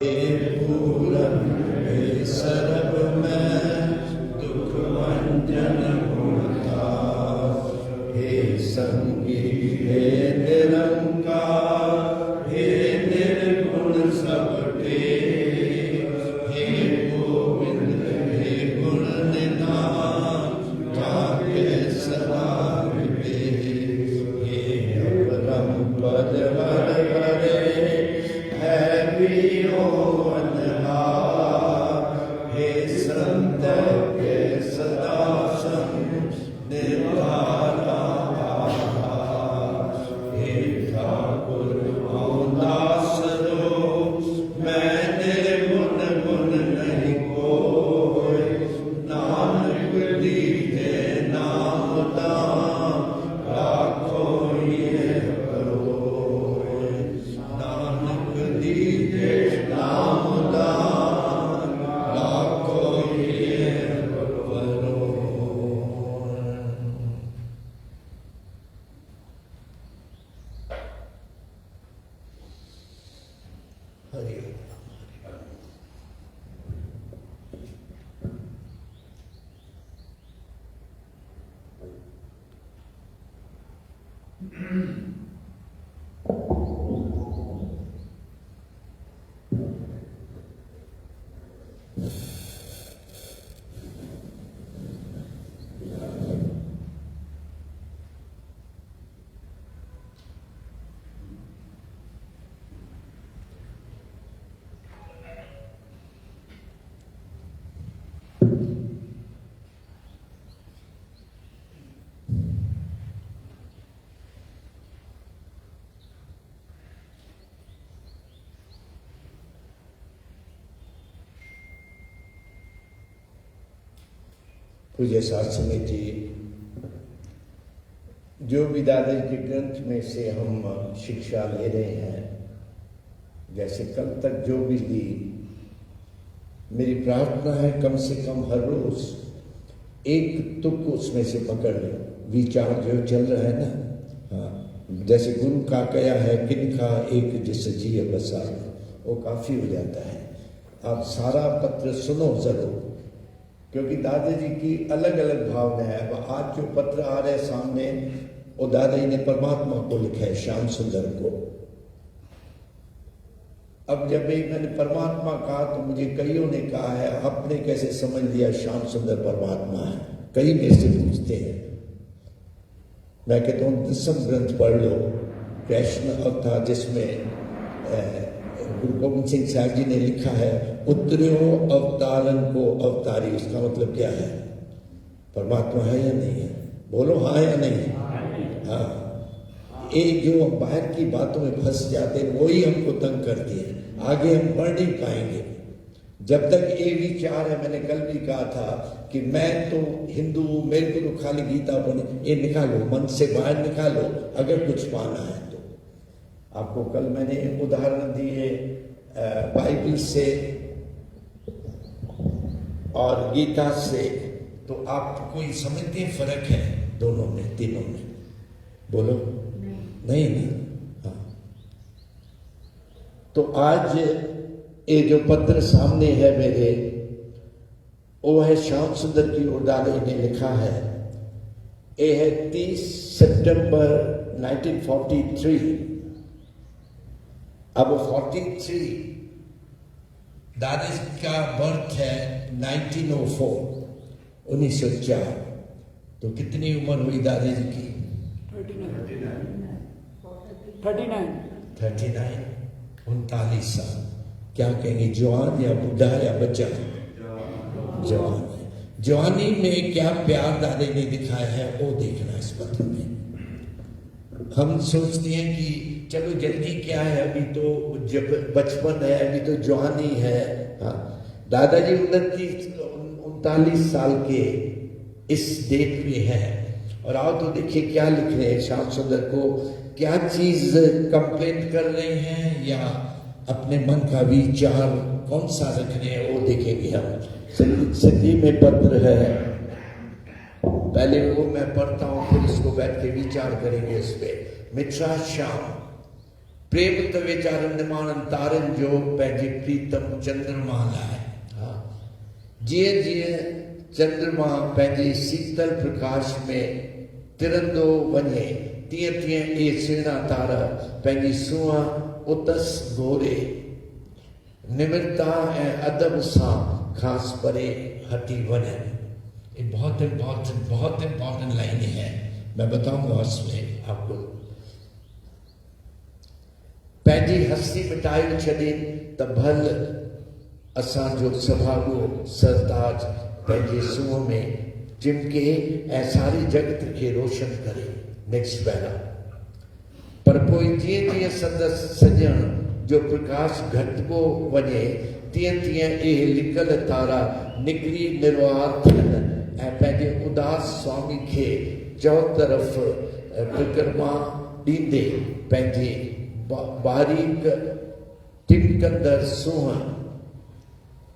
पूरन हे सरब में दुख मंजन गुणता, हे संगी हे निरंकार, हे निर्गुण सबटे, हे गोविंद हे गुण निधान, जाके सदा विदे, हे अपरम पद हर हरे, है वीरो अनहार, हे संत के सदा संग निर्धारा आधार, हे ठाकुर दास दो, मैं निर्गुण गुण नहीं कोय, नानक दीजे नाम दान, राखो ये करोय, नानक दीजे नाम दान, राखो ये करोय। हरि ओम। पूज्य साध संगत जी, जो भी दादाजी के ग्रंथ में से हम शिक्षा ले रहे हैं, जैसे कल तक जो भी ली, मेरी प्रार्थना है कम से कम हर रोज एक तुक उसमें से पकड़ लो। विचार जो चल रहा है ना, हाँ, जैसे गुरु का कया है किनका एक जिस जी बसा, वो काफी हो जाता है। आप सारा पत्र सुनो जरूर, क्योंकि दादाजी की अलग अलग भावना है। अब आज जो पत्र आ रहे सामने, वो दादाजी ने परमात्मा को लिखा है, श्याम सुंदर को। अब जब मैंने परमात्मा कहा तो मुझे कईयों ने कहा है आपने कैसे समझ लिया श्याम सुंदर परमात्मा है। कई मेरे से पूछते हैं। मैं कहता हूँ 10वीं ग्रंथ पढ़ लो, कृष्ण अवतार, जिसमें गुरु गोविंद सिंह साहब जी ने लिखा है उतरियो अवतारन को अवतारी। उसका मतलब क्या है? परमात्मा है या नहीं है? बोलो हाँ या नहीं? हाँ। ये जो हम बाहर की बातों में फंस जाते हैं वही हमको तंग करती है, आगे हम बढ़ नहीं पाएंगे जब तक ये विचार है। मैंने कल भी कहा था कि मैं तो हिंदू, मेरे को तो खाली गीता पढ़नी, ये निकालो, मन से बाहर निकालो अगर कुछ पाना है तो। आपको कल मैंने उदाहरण दिए बाइबल से और गीता से, तो आप कोई समझते हैं फर्क है दोनों में, तीनों में? बोलो नहीं ना? हाँ। तो आज ये जो पत्र सामने है मेरे, वो है श्याम सुंदर की ओर दादाजी ने लिखा है। ये है 30 सितंबर 1943। अब 43, दादाजी का बर्थ है 1904, 1904। तो कितनी उम्र हुई दादाजी की? 39, 39 साल। क्या कहेंगे, जवान या बुढ़ा या बच्चा? जवान है। जवानी में क्या प्यार दादाजी ने दिखाया है वो देखना इस पत्र में। हम सोचते हैं कि चलो जल्दी क्या है, अभी तो जब बचपन है, अभी तो जवानी है। हाँ, दादाजी 39 साल के इस डेट पे है। और आओ तो देखिए क्या लिख रहे हैं श्याम सुंदर को, क्या चीज कंप्लेंट कर रहे हैं या अपने मन का विचार कौन सा रख रहे हैं वो देखेंगे हम। सिंधी में पत्र है, पहले वो मैं पढ़ता हूँ, फिर इसको बैठ के विचार करेंगे इस पे। मित्रा श्याम, प्रेम त वीचारनि निमाणनि तारनि जो पंहिंजे प्रीतम चंद्रमा लाइ। हा, जीअं जीअं चंद्रमा पंहिंजे शीतल प्रकाश में तिरंदो वञे तीअं तीअं इहे सुहिणा तारा पंहिंजी सूंहं उतस घोरे निमिरता ऐं अदब सां खास परे हटी वञनि। ये बहुत इम्पोर्टेंट लाइनें हैं, मैं बताऊंगा उसमें आपको। पंहिंजी हस्ती मिटाए छॾे त भल असांजो सभाॻो सरताज पंहिंजे सूंहं में चिमके ऐं सारी जगत खे रोशन करे। Next para. पर पोइ जीअं जीअं संदसि सॼण जो प्रकाश घटिबो वञे तीअं तीअं इहे लिकल तारा निकिरी निर्वार थियनि ऐं पंहिंजे उदास स्वामी खे चौतरफ़ परिक्रमा ॾींदे पंहिंजे बारीक टिमकंदड़ सूंहं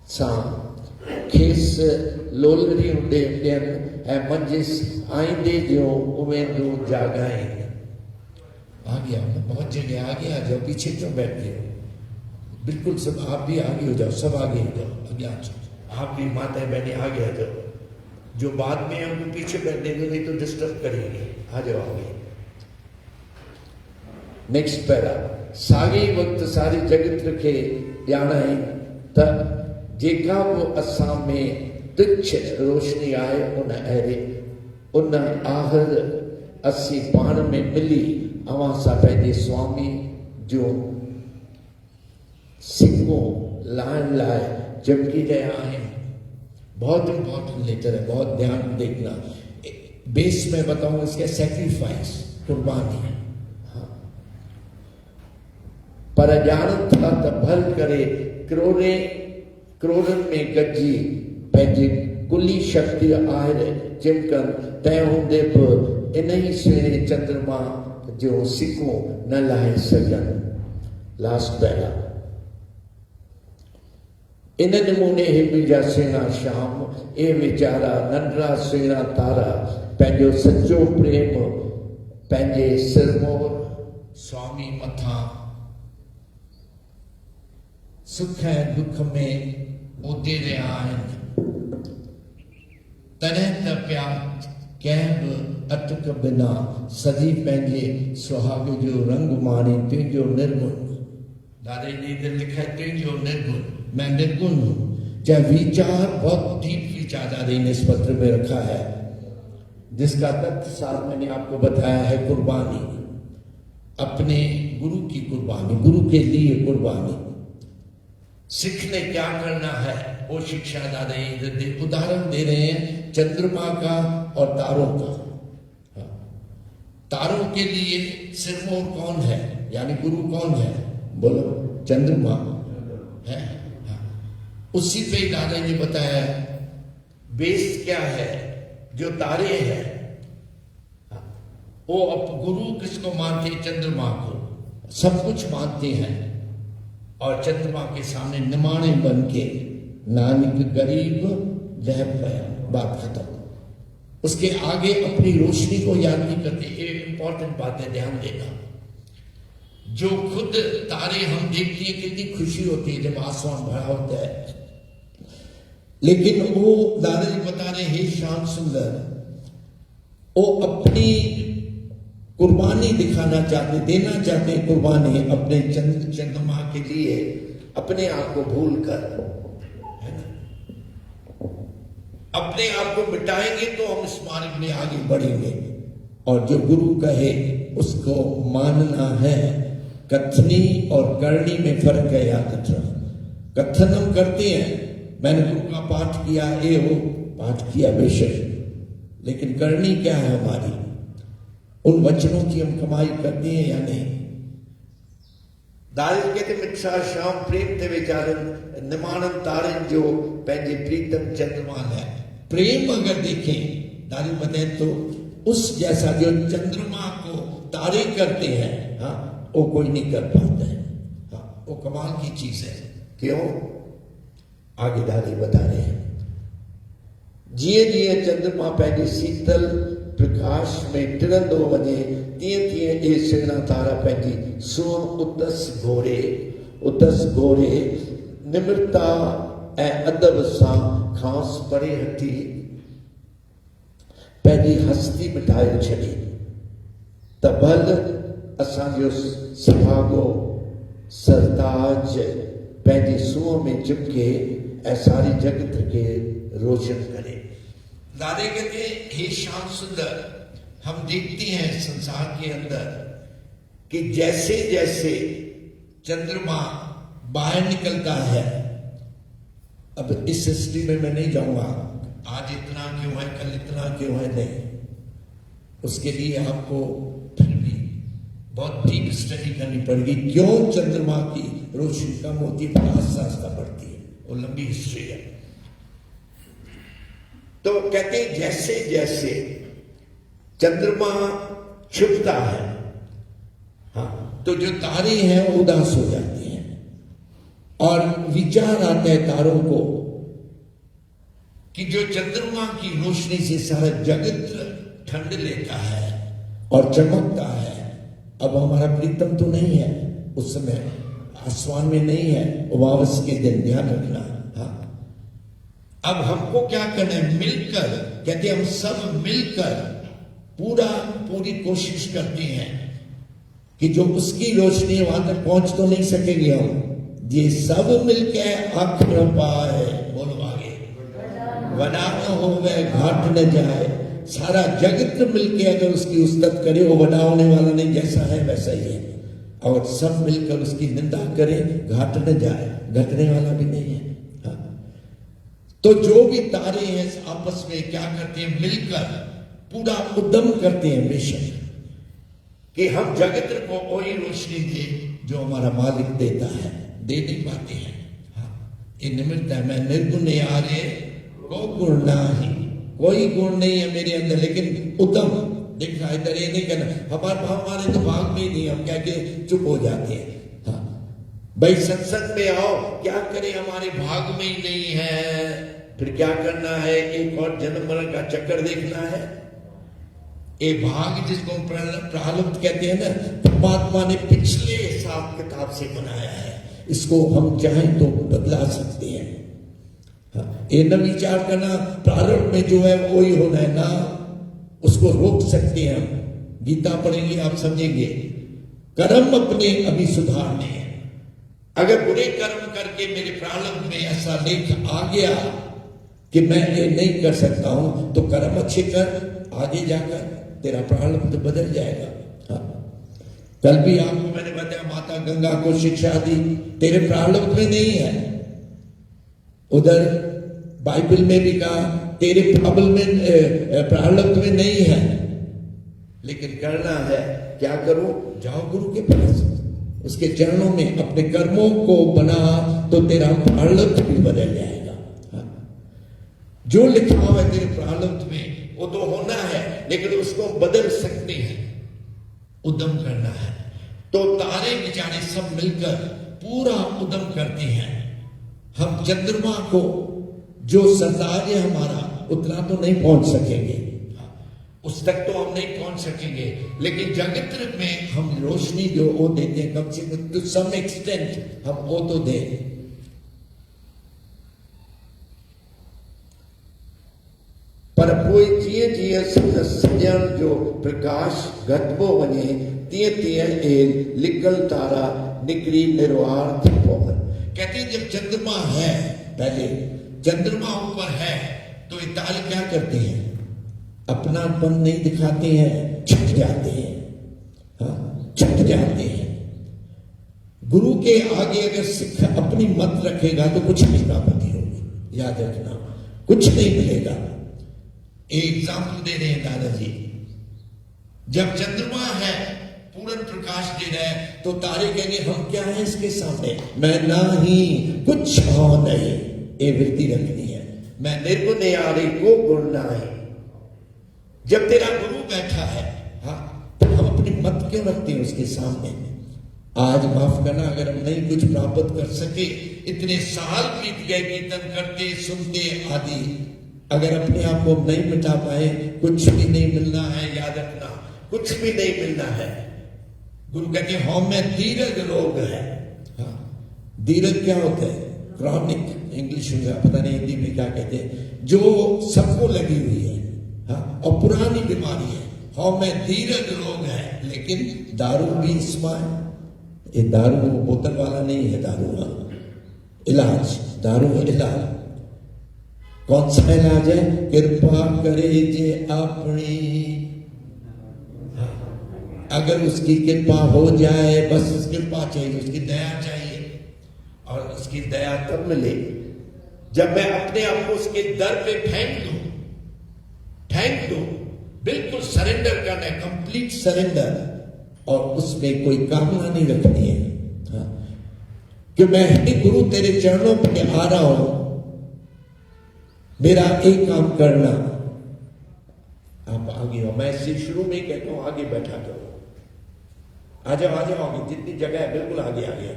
सां खेसि लोलरियूं ॾियनि ऐं मंझिसि आईंदे जूं उमेदूं जाॻाइनि। आ गया, बहुत जगह आ गया, जाओ पीछे क्यों बैठ गए? बिल्कुल सब आप भी आगे हो जाओ, सब आगे हो जाओ, आगे आ जाओ। आप भी माता बहने आगे आ जाओ, जो बाद में हमको पीछे बैठने दो, नहीं तो डिस्टर्ब करेंगे। आ जाओ आगे। Next para. साॻे वक़्तु सारी जगत खे ॼाणाई त जेका बि असां में तुच्छ रोशनी आहे उन आहर असीं पाण में मिली अवां सां पंहिंजे स्वामी जो सिक्को लाइण लाइ चमकी रहिया आहिनि। बहुत इम्पोर्टेंट लेटर है, बहुत ध्यान देखना। बेस में बताऊं इसका सैक्रिफाइस, कुर्बानी। हाँ, पर ॼाणनि था त भल करे करोड़नि में गॾिजी पंहिंजी कुली शक्ति आहे चिमकनि, तंहिं हूंदे बि इन ई सुहिणे चंद्रमा जो सिक्को न लाहे सघनि। Last para. इन नमूने ही मुंहिंजा सुहिणा श्याम, ए वीचारा नंढड़ा सुहिणा तारा पंहिंजो सचो प्रेम पंहिंजे सिरमौर स्वामी मथां सुख ऐं दुख में उते रहिया आहिनि। तॾहिं त पिया कंहिं बि अटक बिना सॼी पंहिंजे सुहाग जो रंग माणी तुंहिंजो निर्गुण। दादा जी ने लिखा है तुंहिंजो निर्गुण, मैं निर्गुण हूँ। चाहे विचार बहुत डीप विचार दादा ने इस पत्र में रखा है, जिसका तथ्य साथ मैंने आपको बताया है। कुर्बानी, अपने गुरु की कुर्बानी, गुरु के लिए कुर्बानी। सिख ने क्या करना है वो शिक्षा दादा जी उदाहरण दे रहे हैं, चंद्रमा का और तारों का। तारों के लिए सिरमौर कौन है, यानी गुरु कौन है? बोलो, चंद्रमा है। उसी पे दादा जी ने बताया बेस क्या है, जो तारे हैं वो अब गुरु किसको मानते? चंद्रमा को सब कुछ मानते हैं, और चंद्रमा के सामने निमाणे बन के नानक गरीब रह पाया, बात खत्म। उसके आगे अपनी रोशनी को याद नहीं करते। ये इंपॉर्टेंट बात है, ध्यान देना। जो खुद तारे हम देखते हैं, कितनी खुशी होती है जब आसमान भरा होता है, लेकिन वो दादाजी बता रहे हैं श्याम सुंदर, वो अपनी कुर्बानी दिखाना चाहते, देना चाहते कुर्बानी अपने चंद्रमा के लिए, अपने आप को भूल कर, है ना? अपने आप को मिटाएंगे तो हम इस मार्ग में आगे बढ़ेंगे। और जो गुरु कहे उसको मानना है। कथनी और करनी में फर्क है, याद रखना। कथन हम करते हैं, मैंने गुरु का पाठ किया, ये वो पाठ किया बेशक, लेकिन करनी क्या है हमारी? उन वचनों की हम कमाई करते हैं या नहीं? दारिद कहते मिठा श्याम प्रेम ते विचारन निमाणन तारन जो पंहिंजे प्रीतम चंद्रमा है। प्रेम अगर देखें दारिद बताए तो उस जैसा जो चंद्रमा को तारे करते हैं, हाँ, वो कोई नहीं कर पाता है। हाँ, वो कमाल की चीज है। क्यों? आगे दादी बता रहे हैं। जिए जिए चंद्रमा पंहिंजे शीतल प्रकाश में टिरंदो वञे तीअं तीअं ए सुहिणा तारा पंहिंजी सूंहं उतस घोरे निम्रता ऐं अदब सां खांसि परे हटी पंहिंजी हस्ती मिटाए छॾी त भल असांजो सभागो सरताज पंहिंजी सूंहं में चिपके ऐं सारी जगत खे रोशन करे। दादे कहते हैं, हे श्याम सुंदर, हम देखते हैं संसार के अंदर कि जैसे जैसे चंद्रमा बाहर निकलता है, अब इस हिस्ट्री में मैं नहीं जाऊंगा, आज इतना क्यों है, कल इतना क्यों है, नहीं, उसके लिए आपको फिर भी बहुत डीप स्टडी करनी पड़ेगी। क्यों चंद्रमा की रोशनी कम होती है, आस्ता आस्ता बढ़ती है, वो लंबी हिस्ट्री है। तो कहते हैं जैसे जैसे चंद्रमा छुपता है, हाँ, तो जो तारे हैं वो उदास हो जाते हैं और विचार आता है तारों को कि जो चंद्रमा की रोशनी से सारा जगत ठंड लेता है और चमकता है, अब हमारा प्रीतम तो नहीं है, उस समय आसमान में नहीं है, अमावस के दिन, ध्यान रखना। हाँ, अब हमको क्या करना है, मिलकर, कहते हम सब मिलकर पूरी कोशिश करते हैं कि जो उसकी रोशनी वहां तक पहुंच तो नहीं सकेंगे हम, ये सब मिलकर आंख न पाए, बोलो आगे, वना न हो गए घाट न जाए, सारा जगत मिलके अगर उसकी उस्तत करे, वो बड़ा होने वाला नहीं, जैसा है वैसा ही है, और सब मिलकर उसकी निंदा करें, घाट न जाए, घटने वाला भी नहीं है। हाँ। तो जो भी तारे हैं आपस में क्या करते हैं, मिलकर पूरा उद्यम करते हैं बेशक कि हम जगत को वही रोशनी दे जो हमारा मालिक देता है, दे नहीं पाते हैं। हाँ, ये निमित्त है, मैं निर्गुण यारे को गुण नाही, कोई गुण नहीं है मेरे अंदर, लेकिन उद्यम देखना, इधर ये नहीं करना, हमारे तो भाग में ही नहीं, हम क्या के चुप हो जाते हैं। हाँ, भाई सत्संग में आओ, क्या करें, हमारे भाग में ही नहीं है, फिर क्या करना है, एक और जन्म मरण का चक्कर देखना है। ये भाग जिसको प्रारब्ध कहते हैं ना, परमात्मा ने पिछले हिसाब किताब से बनाया है, इसको हम चाहें तो बदला सकते हैं। हाँ, ये न विचार करना प्रारब्ध में जो है वो ही होना है ना, उसको रोक सकते हैं हम, गीता पढ़ेंगे आप समझेंगे। कर्म अपने अभी सुधारने हैं, अगर बुरे कर्म करके मेरे प्रारब्ध में ऐसा लेख आ गया कि मैं ये नहीं कर सकता हूं, तो कर्म अच्छे कर, आगे जाकर तेरा प्रारब्ध बदल जाएगा। हाँ, कल भी आपको मैंने बताया, माता गंगा को शिक्षा दी, तेरे प्रारब्ध में नहीं है, उधर बाइबल में भी कहा तेरे प्रारब्ध में नहीं है, लेकिन करना है, क्या करो, जाओ गुरु के पास, उसके चरणों में अपने कर्मों को बना, तो तेरा प्रारब्ध भी बदल जाएगा। हाँ। जो लिखा हुआ है तेरे प्रारब्ध में वो तो होना है, लेकिन उसको बदल सकते हैं, उद्यम करना है। तो तारे बेचारे सब मिलकर पूरा उद्यम करते हैं। हम चंद्रमा को जो सरताज है हमारा, उतना तो नहीं पहुंच सकेंगे, उस तक तो हम नहीं पहुंच सकेंगे, लेकिन जगत में हम रोशनी जो वो देते हैं, कम से कम टू सम एक्सटेंट हम वो तो दें। पर पोइ जीअं जीअं सॼण जो प्रकाश घटिबो वञे, तीअं तीअं ए लिकल तारा निकरी निर्वाण थी पवनि। कहते जब चंद्रमा है, पहले चंद्रमा ऊपर है, तो ये तारे क्या करते हैं, अपनापन नहीं दिखाते हैं, छुप जाते हैं। हाँ, छुप जाते हैं। गुरु के आगे अगर सिख अपनी मत रखेगा तो कुछ नहीं प्राप्ति होगी, याद रखना, कुछ नहीं मिलेगा। एक एग्जाम्पल दे रहे हैं दादाजी, जब चंद्रमा है पूर्ण प्रकाश दे रहा है, तो तारे कहेंगे हम क्या है इसके सामने, मैं नहीं, कुछ हो नहीं, ये वृत्ति रखनी है, मैं निर्गुण यारे को गुण नहीं। जब तेरा गुरु बैठा है, हाँ, तो हम अपनी मत क्यों रखते हैं उसके सामने। आज माफ करना, अगर हम नहीं कुछ प्राप्त कर सके, इतने साल बीत गए कीर्तन करते सुनते आदि, अगर अपने आप को नहीं मिटा पाए, कुछ भी नहीं मिलना है। याद रखना, कुछ भी नहीं मिलना है। गुरु कहते हैं हम में दीर्घ रोग है। हाँ, दीर्घ क्या होता है? क्रॉनिक, इंग्लिश में पता नहीं हिंदी में क्या कहते हैं, जो सबको लगी हुई है। हाँ, और पुरानी बीमारी है। हम में दीर्घ रोग है, लेकिन दारू भी इसमें है। ये दारू बोतल वाला नहीं है, दारू इलाज, दारू इलाज। कौन सा इलाज है? कृपा करे जे अपनी, अगर उसकी कृपा हो जाए, बस उसकी कृपा चाहिए, उसकी दया चाहिए। और उसकी दया तब मिले जब मैं अपने आप को उसके दर पे फेंक दूं, बिल्कुल सरेंडर करना है, कंप्लीट सरेंडर। और उसमें कोई कामना नहीं रखनी है। हाँ, कि मैं हे गुरु तेरे चरणों पे आ रहा हूं, मेरा एक काम करना, आप आगे हो। मैं इसे शुरू में ही कहता हूं, आगे बैठा करो, आ जाओ आगे, जितनी जगह है बिल्कुल आगे आगे।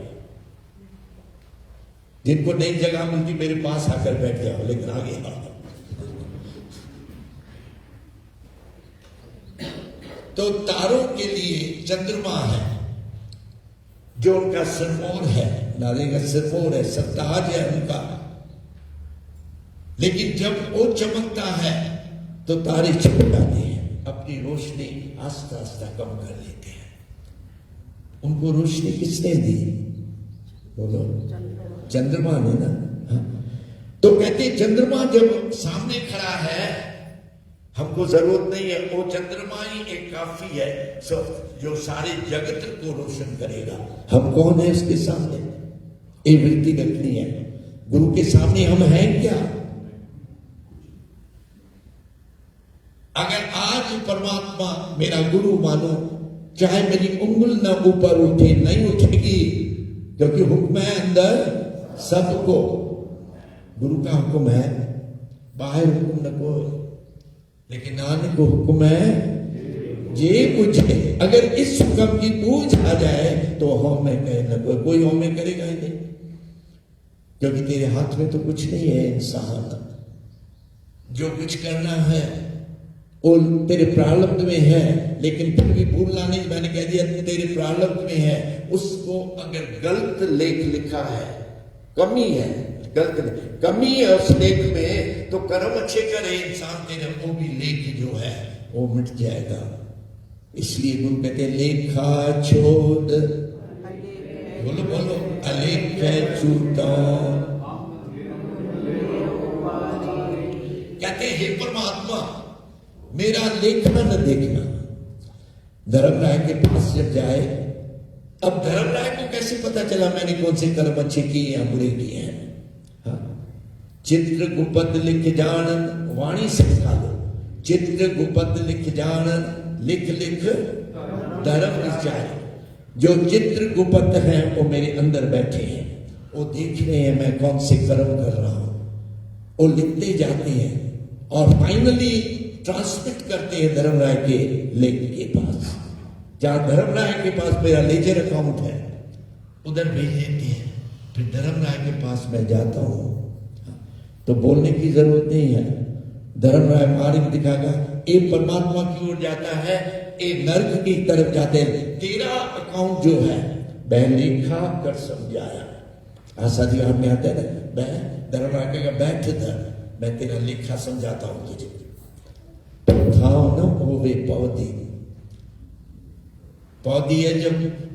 जिनको नई जगह मिलती मेरे पास आकर बैठ जाओ, लेकिन आगे आओ। तो तारों के लिए चंद्रमा है, जो उनका सिरमौर है, नारे का सिरमौर है, सरताज है उनका। लेकिन जब वो चमकता है तो तारे छिप जाते हैं, अपनी रोशनी आस्ता आस्ता कम कर लेते हैं। उनको रोशनी किसने दी? बोलो, चंद्रमा ने ना। हाँ? तो कहते चंद्रमा जब सामने खड़ा है, हमको जरूरत नहीं है, वो चंद्रमा ही एक काफी है जो सारे जगत को रोशन करेगा। हम कौन है उसके सामने? ये वृत्ति रखनी है। गुरु के सामने हम हैं क्या? अगर आज परमात्मा मेरा गुरु मानो, चाहे मेरी उंगल न ऊपर उठे, नहीं उठेगी, क्योंकि हुक्म है अंदर सबको। गुरु का हुक्म है, बाहर हुक्म न को, लेकिन नानक को हुक्म है जे बुझे। अगर इस हुक्म की बूझ आ जाए तो हम में कहे न कोई हम में करेगा ही नहीं, क्योंकि तेरे हाथ में तो कुछ नहीं है। इंसान जो कुछ करना है वो तेरे प्रारब्ध में है, लेकिन फिर भी भूलना नहीं, मैंने कह दिया तेरे प्रारब्ध में है। उसको अगर गलत लेख लिखा है, कमी है, गलत कमी है उस लेख में, तो कर्म अच्छे करे इंसान, तेरे वो भी लेख जो है वो मिट जाएगा। इसलिए गुरु कहते लेखा छोड़, बोलो बोलो, अलेख छूटा। कहते हे परमात्मा मेरा लेखना न देखना। धर्मराय के पास जब जाए, अब धर्मराय को कैसे पता चला मैंने कौन से कर्म अच्छे किए या बुरे किए हैं? हाँ? चित्र गुपत लिख जानन, वाणी सिखा दो। चित्र गुपत लिख जानन, लिख लिख धर्म निचाय। जो चित्र गुपत हैं वो मेरे अंदर बैठे हैं, वो देख रहे हैं मैं कौन से कर्म कर रहा हूं, वो लिखते जाते हैं और फाइनली ट्रांसमिट करते हैं धर्मराय के लेख के पास। जहां धर्मराय के पास मेरा लेजर अकाउंट है, उधर भेज देते हैं। फिर धर्मराय के पास मैं जाता हूं, तो बोलने की जरूरत नहीं है। धर्मराय मार्ग दिखाएगा, एक परमात्मा की ओर जाता है, एक नर्क की तरफ जाते हैं। तेरा अकाउंट जो है वह लेखा कर समझाया। आशा जी में आता है ना, मैं धर्मराय कहेगा बैठ इधर, मैं तेरा लेखा समझाता हूं तुझे। थाव न होवे पौधी, पौधी है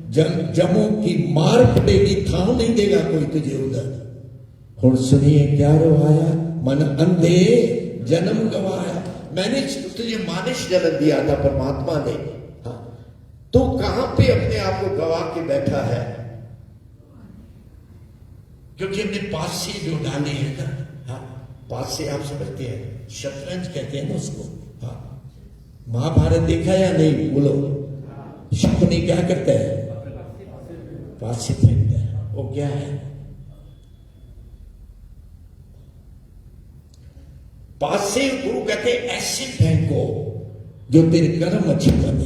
जब जमों की मार पड़ेगी, थाव नहीं देगा कोई तुझे उधर। हुण सुनिए क्या रोवाया, मन अंधे जन्म गवाया। मैंने तुझे मानिश जन्म दिया था परमात्मा ने, हाँ, तो कहां पे अपने आप को गवा के बैठा है? क्योंकि हमने पासे जो डाले हैं ना, हाँ, पासे आप समझते हैं, शतरंज कहते हैं ना उसको। हाँ, महाभारत देखा या नहीं? बोलो, शकुनी क्या करता है? पासे फेंकता है। वो क्या है? पासे गुरु कहते ऐसे फेंको जो तेरे कर्म अच्छे बने।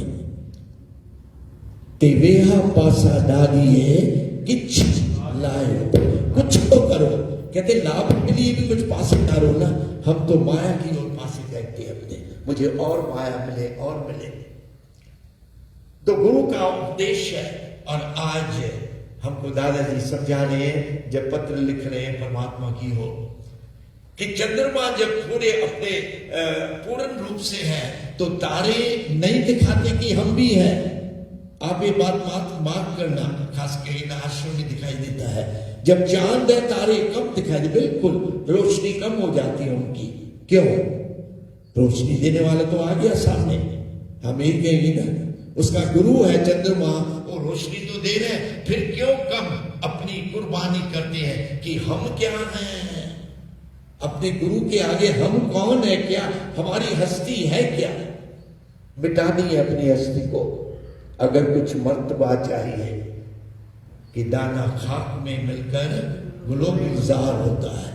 ते वेहा पासा डालिए किछ लाए, कुछ तो करो। कहते लाभ के लिए भी कुछ पासे ना रोना, हम तो माया की ओर पासे देखते हैं अपने, मुझे और माया मिले और मिले। तो गुरु का उपदेश है। और आज हमको दादाजी समझा रहे हैं, जब पत्र लिख रहे हैं परमात्मा की हो, कि चंद्रमा जब पूरे अपने पूर्ण रूप से है तो तारे नहीं दिखाते कि हम भी हैं। आप ये बात मार्क करना, खास कर इन आश्रम में दिखाई देता है। जब चांद है तारे कम दिखाई दे, बिल्कुल रोशनी कम हो जाती है उनकी। क्यों? रोशनी देने वाला तो आ गया सामने, हम एक गए ना, उसका गुरु है चंद्रमा, वो रोशनी तो दे रहे हैं, फिर क्यों कम अपनी कुर्बानी करते हैं कि हम क्या हैं? अपने गुरु के आगे हम कौन है? क्या हमारी हस्ती है? क्या मिटानी है अपनी हस्ती को? अगर कुछ मर्तबा चाहिए कि दाना खाक में मिलकर गुलजार होता है।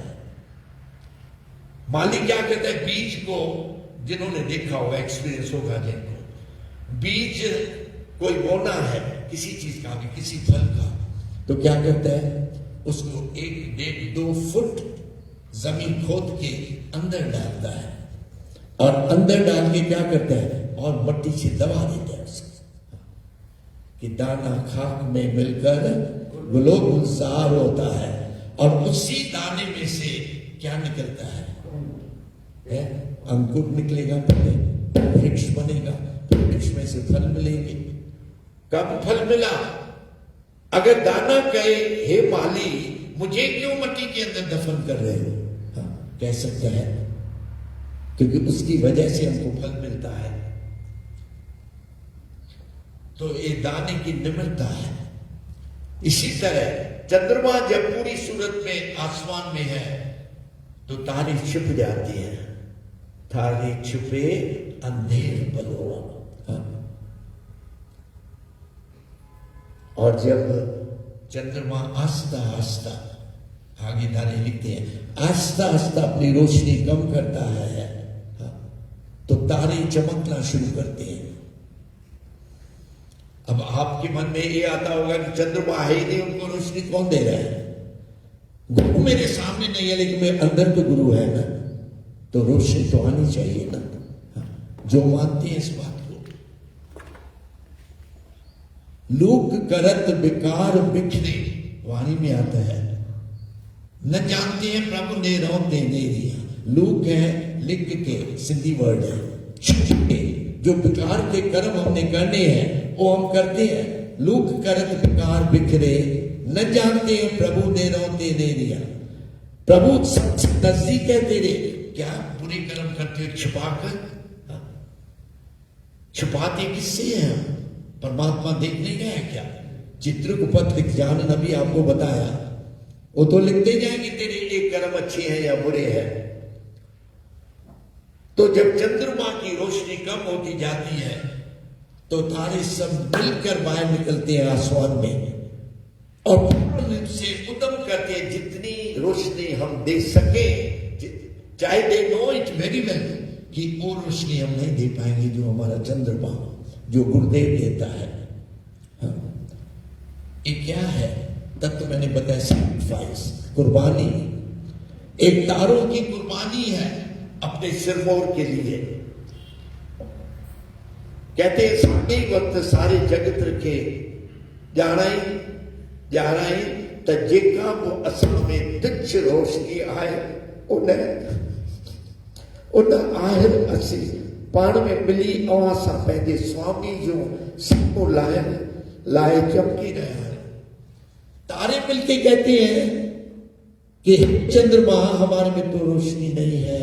माली क्या कहता है? बीज को, जिन्होंने देखा होगा, एक्सपीरियंस होगा जिनको, बीज कोई बोना है किसी चीज का, किसी फल का, तो क्या करता है? उसको 1, 1.5, 2 फुट जमीन खोद के अंदर डालता है, और अंदर डाल के क्या करता है? और मट्टी से दबा देता है उसको, कि दाना खाक में मिलकर गुलजार होता है। और उसी दाने में से क्या निकलता है? अंकुर निकलेगा, पहले वृक्ष बनेगा, वृक्ष में से फल मिलेंगे। कब फल मिला? अगर दाना कहे हे माली मुझे क्यों मट्टी के अंदर दफन कर रहे हो, हाँ, कह सकता है, क्योंकि उसकी वजह से हमको फल मिलता है। तो ये दाने की निम्रता है। इसी तरह चंद्रमा जब पूरी सूरत में आसमान में है तो तारे छिप जाती हैं। तारे छुपे अंधेर पलो, हाँ। और जब चंद्रमा आस्ता आस्ता, आगे तारे लिखते हैं, आस्ता आस्ता अपनी रोशनी कम करता है, हाँ, तो तारे चमकना शुरू करते हैं। अब आपके मन में ये आता होगा कि चंद्रमा है ही नहीं, उनको रोशनी कौन दे रहा है? गुरु मेरे सामने नहीं है, लेकिन मेरे अंदर तो गुरु है ना, तो रोशनी तो आनी चाहिए ना, हाँ, जो मानते हैं इस बात को। लोक करत बेकार बिखरे, वाणी में आता है, न जानते हैं प्रभु ने रौ दे दिया। लोक है लिख के, सिंधी वर्ड है, जो बेकार के कर्म हमने करने हैं वो हम करते हैं। लोक करत बेकार बिखरे, न जानते हैं प्रभु ने रौ दे दिया। प्रभु नजदीक है तेरे, क्या बुरे कर्म करते हो छुपाकर? छुपाते किससे हैं? परमात्मा देखने गए क्या? चित्रगुप्त लिख जान नबी आपको बताया, वो तो लिखते जाएंगे तेरे एक कर्म अच्छे हैं या बुरे हैं। तो जब चंद्रमा की रोशनी कम होती जाती है तो तारे सब मिलकर बाहर निकलते हैं आसमान में, और से उद्यम करते हैं जितनी रोशनी हम दे सके, चाहे they know it very well कि वो रोशनी हम नहीं दे पाएंगे जो हमारा चंद्रमा, जो गुरुदेव देता है। हाँ। ये क्या है? तब तो मैंने बताया, सैक्रिफाइस, कुर्बानी। एक तारों की कुर्बानी है अपने सिरमौर के लिए। कहते हैं सारे वक्त सारे जगत रखे जाना ही तो जेका वो असल में तुच्छ रोशनी आए उन आहिर असी पाण में मिली और असां पंहिंजे स्वामी जो सिको लाए चमकी रहा है। तारे मिलके कहते हैं कि चंद्रमा हमारे में तो रोशनी नहीं है,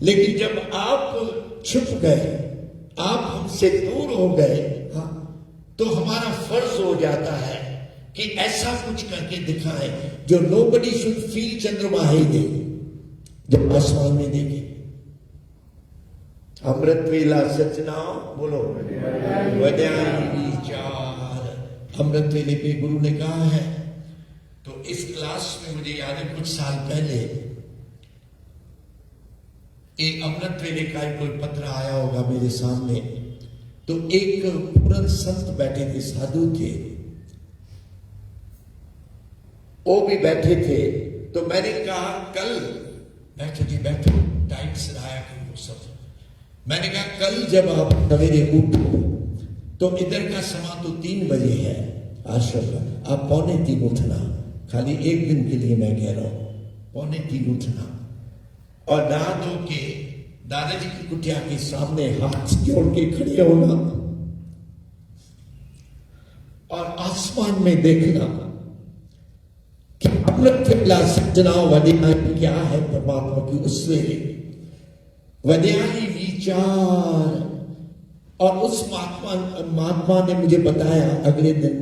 लेकिन जब आप छुप गए, आप हमसे दूर हो गए, हाँ, तो हमारा फर्ज हो जाता है कि ऐसा कुछ करके दिखाए जो नोबडी शुड फील चंद्रमा ही दे, जब आसमान में देखे। अमृत वेला सचना बोलो वड्याई विचार। अमृत वेले पे गुरु ने कहा है। तो इस क्लास में मुझे याद है कुछ साल पहले एक अमृत वेले का कोई पत्र आया होगा मेरे सामने। तो एक पूर्ण संत बैठे थे, साधु थे, वो भी बैठे थे, तो मैंने कहा कल, बैठो जी बैठो, टाइट से रहा करो सब। मैंने कहा कल जब आप सवेरे उठो तो इधर का समा तो 3 बजे है आश्रम का, आप 2:45 उठना, खाली एक दिन के लिए मैं कह रहा हूं, 2:45 उठना और नहा धो के दादाजी की कुटिया के सामने हाथ जोड़ के खड़े होना और आसमान में देखना कि अमृत वेला सज्जना वड्याई क्या है परमात्मा की उस वेले वड्याई विचार। और उस महात्मा ने मुझे बताया अगले दिन,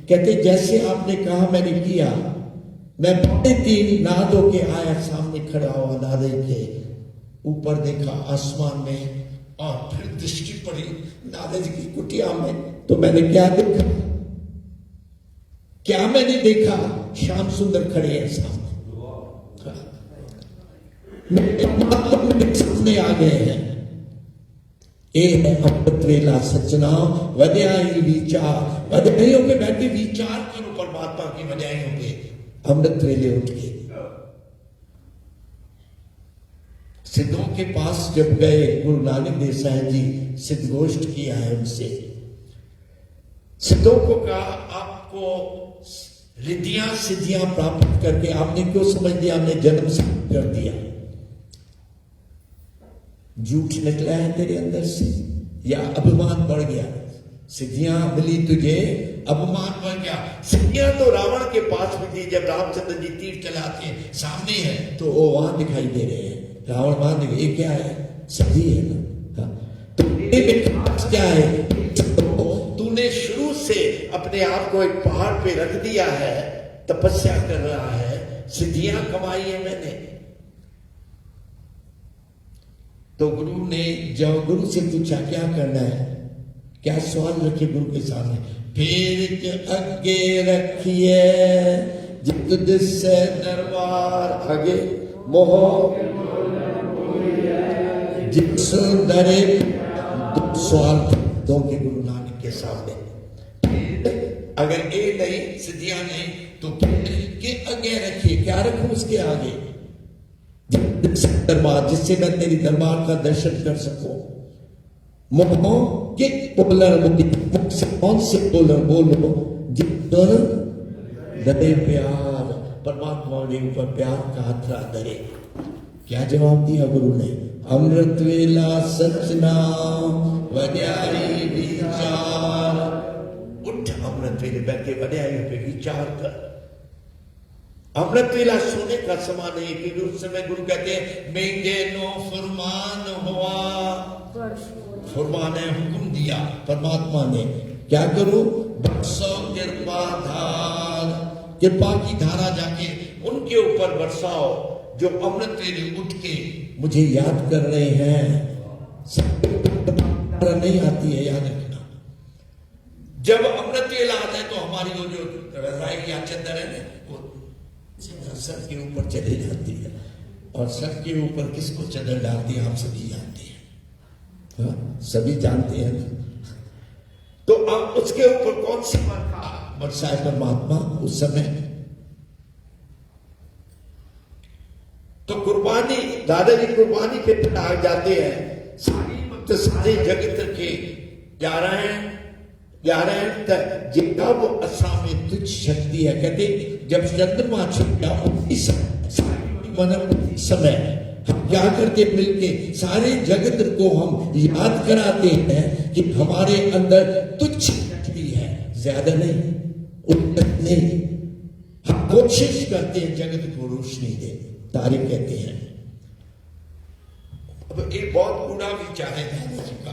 कहते जैसे आपने कहा मैंने किया, मैं 2:45 नहा धो के आया, सामने खड़ा हुआ दादाजी के ऊपर देखा आसमान में और फिर दृष्टि पड़ी दादाजी की कुटिया में, तो मैंने क्या देखा, क्या मैंने देखा, श्याम सुंदर खड़े हैं सामने, मेरे सामने आ गए हैं। ए है अमृत वेला सज्जना वड्याई विचार, वड्याइयों पे बैठे विचार करो परमात्मा की वड्याइयों पे, अमृत वेले उठ के। सिद्धों के पास जब गए गुरु नानक देव साहब जी, सिद्ध गोष्ठ किया है उनसे, सिद्धों को कहा आपको रिद्धियां सिद्धियां प्राप्त करके आपने क्यों समझ लिया हमने जन्म सिद्ध कर दिया, झूठ निकला है तेरे अंदर से या अभिमान बढ़ गया, सिद्धियां मिली तुझे अभिमान बढ़ गया। सिद्धियां तो रावण के पास भी थी, जब रामचंद्र जी तीर चलाते सामने है तो वो वहां दिखाई दे रहे हैं, रावण वहां दिखे, ये क्या है, सिद्धि है ना। तो क्या है, तूने शुरू से अपने आप को एक पहाड़ पे रख दिया है, तपस्या कर रहा है, सिद्धियां कमाई है मैंने। तो गुरु ने जब गुरु से पूछा क्या करना है, क्या सवाल रखे गुरु के सामने, फिर अगे रखिए जिससे दरबार आगे मोह जिस डरे, सवाल दो के गुरु नानक के सामने। अगर ए नहीं सिद्धियां नहीं तो के आगे रखिए, क्या रखूं उसके आगे, दरबार जिससे मैं तेरी दरबार का दर्शन कर सकूं। मोह के पोलर मुख से कौन से पोलर बोलो जिधर डरे प्यार, परमात्मा के ऊपर प्यार का खतरा डरे। क्या जवाब दिया गुरु ने, अमृत वेला सचना वड्याई विचार, उठ अमृत वेले बैठे वड्याई पे विचार कर। अमृत वेला सोने का समा नहीं कि उस समय गुरु कहते हैं मेंगे नो फरमान हुआ, फरमान है हुक्म दिया परमात्मा ने, क्या करूं, बरसो कृपा धार, कृपा की धारा जाके उनके ऊपर बरसाओ जो अमृत वेले उठ के मुझे याद कर रहे हैं। नहीं आती है, याद रखना, जब अमृत वेला आता है तो हमारी वो जो रजाई या चद्दर है ना वो सर के ऊपर चली जाती है, और सर के ऊपर किसको चद्दर डालती है आप सभी जानते हैं, हाँ सभी जानते हैं ना। तो अब उसके ऊपर कौन सी बरसाए परमात्मा उस समय। तो कुर्बानी, दादाजी कुर्बानी पे आ जाते हैं, सारे जगत के 11 जितना वो असा में तुझ शक्ति है। कहते जब चंद्रमा छुपा उस समय हम क्या करते मिलके सारे जगत को हम याद कराते हैं कि हमारे अंदर तुझ शक्ति है, ज्यादा नहीं उन्नत नहीं। हम कोशिश करते हैं जगत को रोशनी दे, तारीफ कहते हैं। अब एक बहुत बूढ़ा विचार है दादाजी का,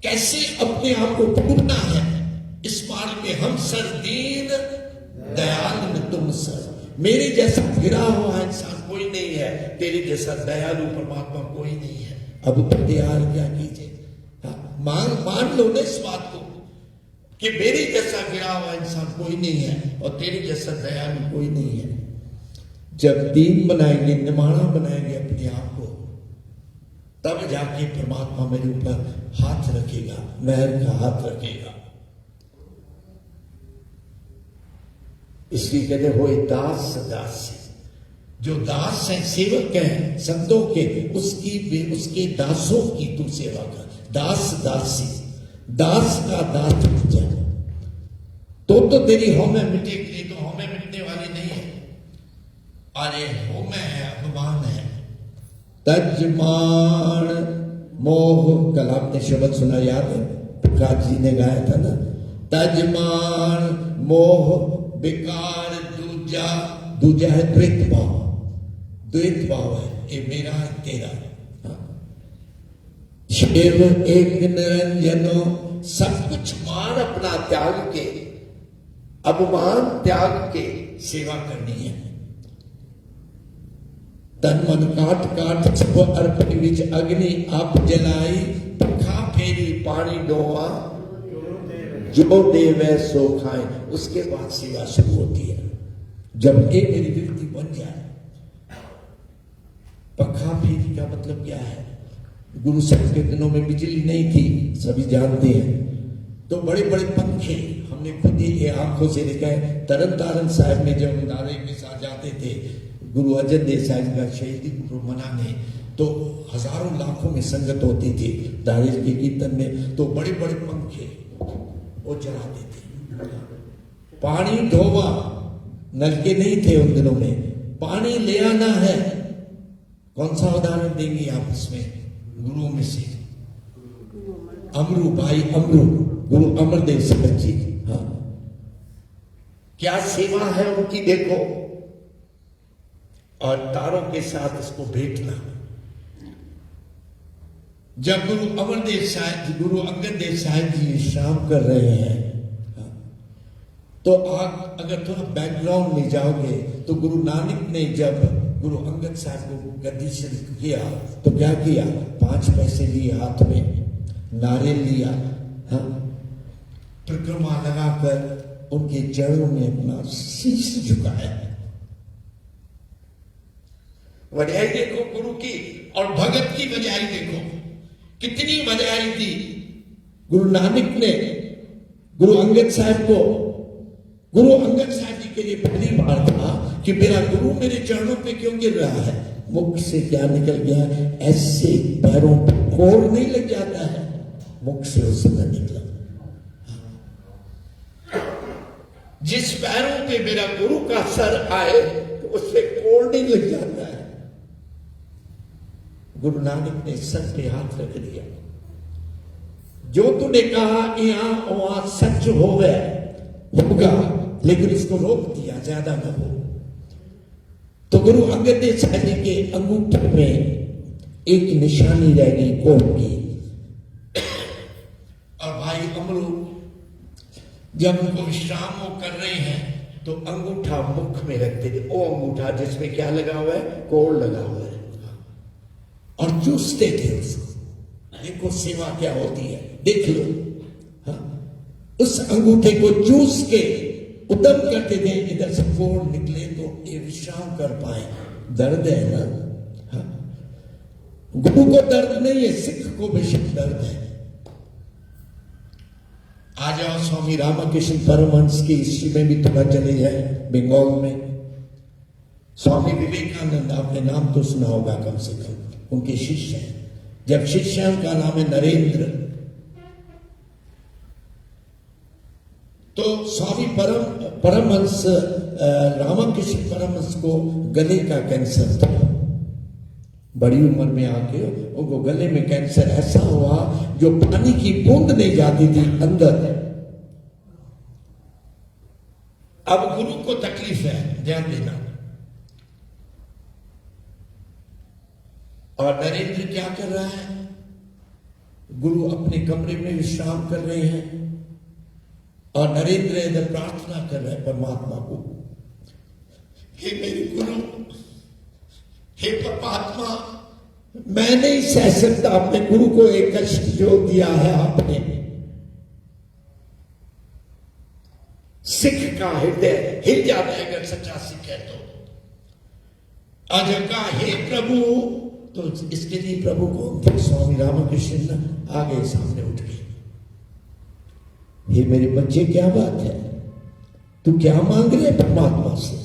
कैसे अपने आप को पूरना है इस बारे में। हम सर दीन दयालु तुम सर, मेरे जैसा गिरा हुआ इंसान कोई नहीं है, तेरे जैसा दयालु परमात्मा कोई नहीं है। अब यार क्या कीजिए, मान लो ना इस बात को कि मेरे जैसा गिरा हुआ इंसान कोई नहीं है और तेरे जैसा दयालु कोई नहीं है। जब दीन बनाएंगे, निमाणा बनाएंगे अपने आप को, तब जाके परमात्मा मेरे ऊपर हाथ रखेगा, मेहर का हाथ रखेगा। इसलिए कहते हो दास दासी। जो दास है, सेवक है संतों के, उसके दासों की तू सेवा कर। दास दासी, दास का दास मिट जाए तो तेरी हौमें मिटेगी, तो हौमें मिटने वाली नहीं है। अरे हौमें है, अपमान है। तजमान मोह, कल आपने शब्द सुना याद है, प्रकाश जी ने गाया था ना, तजमान मोह विकार दूजा, दूजा है द्वैत भाव, द्वैत भाव है, ये मेरा है तेरा। शिव एक निरंजनो, सब कुछ मान अपना त्याग के, अपमान त्याग के सेवा करनी है। तन मन काट काट सब अर्पण विच अग्नि आप जलाई, खा फेरी पानी डोवा, जो देवे सो खाए। उसके बाद सेवा शुरू होती है। जब एक मेरी वृत्ति बन जाए, पखा फेरी का मतलब क्या है? गुरु साहब के दिनों में बिजली नहीं थी, सभी जानते हैं, तो बड़े बड़े पंखे हमने खुद ही आंखों से देखा है। तरन तारण साहब में जब दादे के साथ जाते थे गुरु अर्जन देव साहब का शहीदी गुरु मनाने, तो हजारों लाखों में संगत होती थी दादे के कीर्तन में, तो बड़े बड़े पंखे वो चलाते थे। पानी ढोवा, नलके नहीं थे उन दिनों में, पानी ले आना है। कौन सा उदाहरण देंगे आप इसमें गुरुओं में से? अमरू भाई, अमरू गुरु अमरदेव सिंह जी, हाँ, क्या सेवा है उनकी देखो। और तारों के साथ इसको भेंटना। जब गुरु अमरदेव साहब, गुरु अंगद देव साहब जी विश्राम कर रहे हैं, तो आप अगर थोड़ा बैकग्राउंड में जाओगे तो गुरु नानक ने जब गुरु अंगद साहब को गद्दी से किया तो क्या किया? 5 पैसे लिए हाथ में, नारियल लिया, हाँ, परिक्रमा लगाकर उनके चरणों में अपना शीश झुकाया। बजाई देखो गुरु की, और भगत की बजाई देखो कितनी बजाई दी गुरु नानक ने गुरु अंगद साहब को। गुरु अंगद साहब जी के लिए पहली बार था कि मेरा गुरु मेरे चरणों पे क्यों गिर रहा है। मुख से क्या निकल गया? ऐसे पैरों पे कोर नहीं लग जाता है, मुख से उस समय निकला। जिस पैरों पे मेरा गुरु का सर आए तो उससे कोर नहीं लग जाता है। गुरु नानक ने सर पे हाथ रख दिया। जो तूने कहा यहां वहां सच हो गया, होगा, लेकिन इसको रोक दिया, ज्यादा न हो। तो गुरु अंगद देव साहब जी के अंगूठे में एक निशानी रह गई कोर की। और भाई अमरू जब उनको विश्राम वो कर रहे हैं तो अंगूठा मुख में रखते थे, वो अंगूठा जिसमें क्या लगा हुआ है? कोर लगा हुआ है, और चूसते थे उसको। देखो सेवा क्या होती है, देख लो। हाँ? उस अंगूठे को चूस के उद्यम करते थे, इधर से कोर निकले तो ये विश्राम कर पाए। दर्द है ना? हाँ? गुरु को दर्द नहीं है, सिख को बेशक दर्द है। आ जाओ स्वामी रामकृष्ण परमहंस की हिस्ट्री में भी थोड़ा चले जाए। बंगाल में स्वामी विवेकानंद, आपने नाम तो सुना होगा कम से कम, उनके शिष्य हैं। जब शिष्य का नाम है नरेंद्र, तो स्वामी परमहंस रामकृष्ण परमहंस को गले का कैंसर था। बड़ी उम्र में आके उनको गले में कैंसर ऐसा हुआ जो पानी की बूंद नहीं जाती थी अंदर। अब गुरु को तकलीफ है, ध्यान देना। और नरेंद्र क्या कर रहा है? गुरु अपने कमरे में विश्राम कर रहे हैं और नरेंद्र इधर प्रार्थना कर रहे हैं परमात्मा को, हे मेरे गुरु, हे परमात्मा, मैं नहीं सह सकता अपने गुरु को एक कष्ट जो दिया है आपने। सिख का हृदय हिल जाता है अगर सच्चा सिख है तो। आज का हे प्रभु, तो इसके लिए प्रभु कौन थे? स्वामी रामकृष्ण आगे सामने उठ गए। हे मेरे बच्चे, क्या बात है? तू क्या मांग रहे परमात्मा से?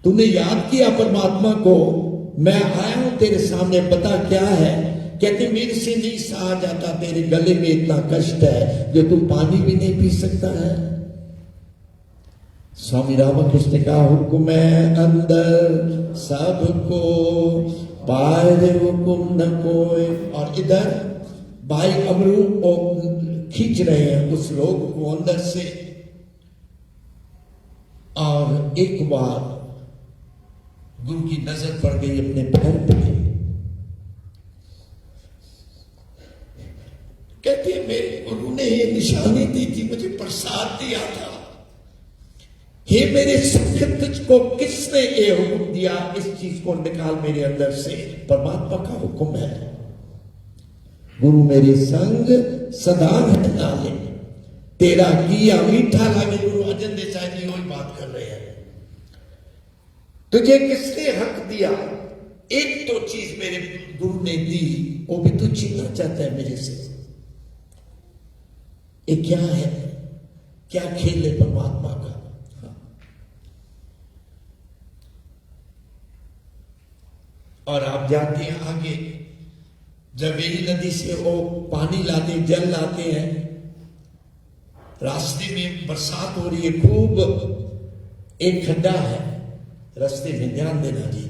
तूने याद किया परमात्मा को, मैं आया हूं तेरे सामने, बता क्या है? कहते मेरे से नहीं सहा जाता, तेरे गले में इतना कष्ट है जो तू पानी भी नहीं पी सकता है। स्वामी रामकृष्ण का हुक्म है अंदर सबको, बाहर हुक्म न कोई। और इधर भाई अमरू को खींच रहे हैं उस लोग को अंदर से। और एक बार गुरु की नजर पड़ गई अपने पैर पे। कहते हैं मेरे गुरु ने ये निशानी दी थी, मुझे प्रसाद दिया था। हे मेरे सख, तुझको किसने ये हुक्म दिया? इस चीज को निकाल मेरे अंदर से। परमात्मा का हुक्म है। गुरु मेरे संग सदा रहना ले, तेरा किया मीठा लागे। गुरु अर्जन देसाई जी वही बात कर रहे हैं। तुझे किसने हक दिया? एक तो चीज मेरे गुरु ने दी, वो भी तू छीनना चाहता है मेरे से। ये क्या है? क्या खेल है परमात्मा का? और आप जाते हैं आगे, जब वेली नदी से वो पानी लाते, जल लाते हैं, रास्ते में बरसात हो रही है खूब, एक खड्डा है रास्ते में, ध्यान देना जी।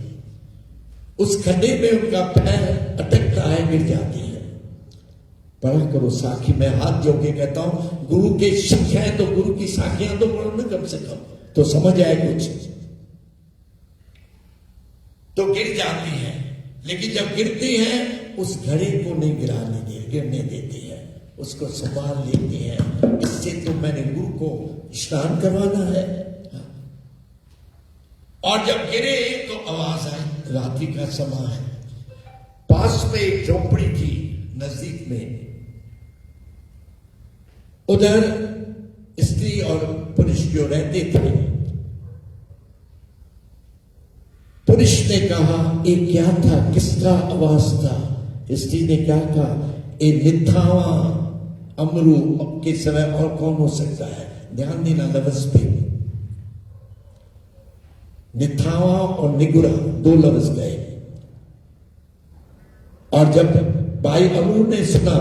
उस खड्डे में उनका पैर अटकता है, गिर जाते हैं। पढ़ा करो साखी, मैं हाथ जोड़ के कहता हूं, गुरु के शिष्य है तो गुरु की साखियां तो पढ़ो ना कम से कम, तो समझ आए कुछ। तो गिर जाती हैं, लेकिन जब गिरती हैं उस घड़े को नहीं गिरने देती है, उसको संभाल लेती हैं। इससे तो मैंने गुरु को स्नान करवाना है। और जब गिरे तो आवाज आई, रात्रि का समय है। पास में एक झोपड़ी थी नजदीक में, उधर स्त्री और पुरुष जो रहते थे। पुरुष ने कहा ये क्या था, किसका आवाज था? स्त्री ने क्या कहा, ये निथावा अमरू के समय और कौन हो सकता है? ध्यान देना लफ्ज पे, निथावा और निगुरा दो लफ्ज गए। और जब भाई अमरू ने सुना,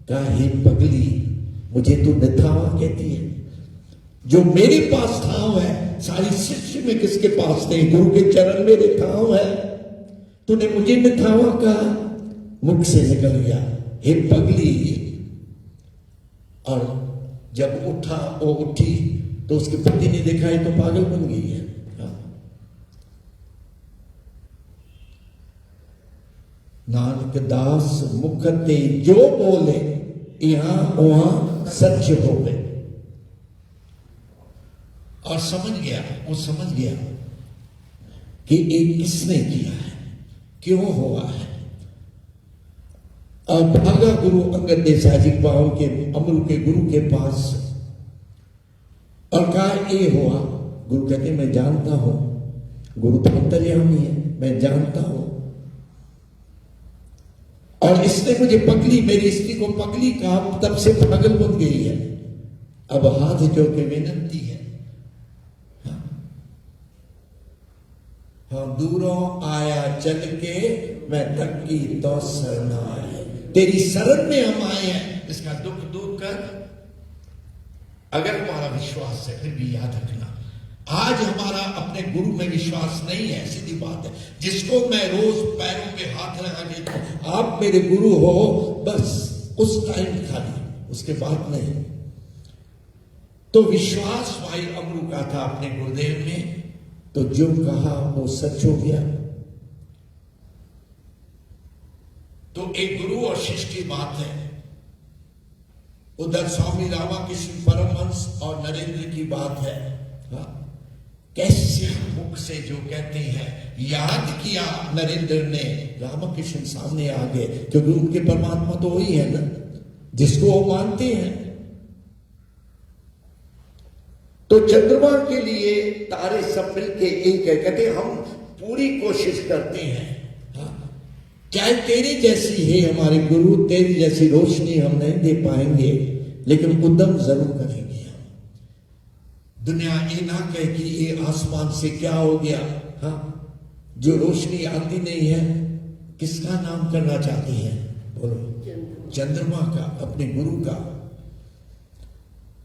कहा हे पगली, मुझे तू निथावा कहती है? जो मेरे पास ठाव है, सारी सृष्टि में किसके पास नहीं? गुरु के चरण मेरे ठाव है, तूने मुझे निथावा कहा? मुख से निकल गया हे पगली। और जब उठा, वो उठी तो उसके पति ने देखा ये तो पागल बन गई है। नानक दास मुखते जो बोले, यहां वहां सच हो गए। और समझ गया, वो समझ गया कि ये किसने किया है, क्यों हुआ है। अब भागा गुरु अंगद देसाई जी पाओ के अमरू के गुरु के पास और कहा ये हुआ। गुरु कहते मैं जानता हूं, गुरु तो अंतर्यामी है, मैं जानता हूं। और इसने मुझे पगली, मेरी स्त्री को पगली कहा, तब से पागल बन गई है। अब हाथ जोड़ के विनती है, हाँ दूरों आया चल के मैं तकी तो शरण आए। तेरी शरण में हम आए हैं, इसका दुख दूर कर। अगर हमारा विश्वास है, फिर भी याद रखना, आज हमारा अपने गुरु में विश्वास नहीं है, सीधी बात है। जिसको मैं रोज पैरों पे हाथ लगा देता हूं, आप मेरे गुरु हो, बस उस टाइम खाली, उसके बाद नहीं। तो विश्वास भाई अमरू का था अपने गुरुदेव में, तो जो कहा वो सच हो गया। तो एक गुरु और शिष्य की बात है। उधर स्वामी रामकृष्ण परमहंस और नरेंद्र की बात है। कैसे मुख से जो कहते हैं, याद किया नरेंद्र ने, रामकृष्ण सामने आ गए, क्योंकि उनके परमात्मा तो वही है ना जिसको वो मानते हैं। तो चंद्रमा के लिए तारे सब मिलके एक है। कहते हम पूरी कोशिश करते हैं, चाहे तेरी जैसी है हमारे गुरु, तेरी जैसी रोशनी हम नहीं दे पाएंगे, लेकिन उद्यम जरूर करेंगे हम। दुनिया ये ना कहे कि ये आसमान से क्या हो गया। हाँ, जो रोशनी आती नहीं है, किसका नाम करना चाहती है? बोलो, चंद्रमा का, अपने गुरु का।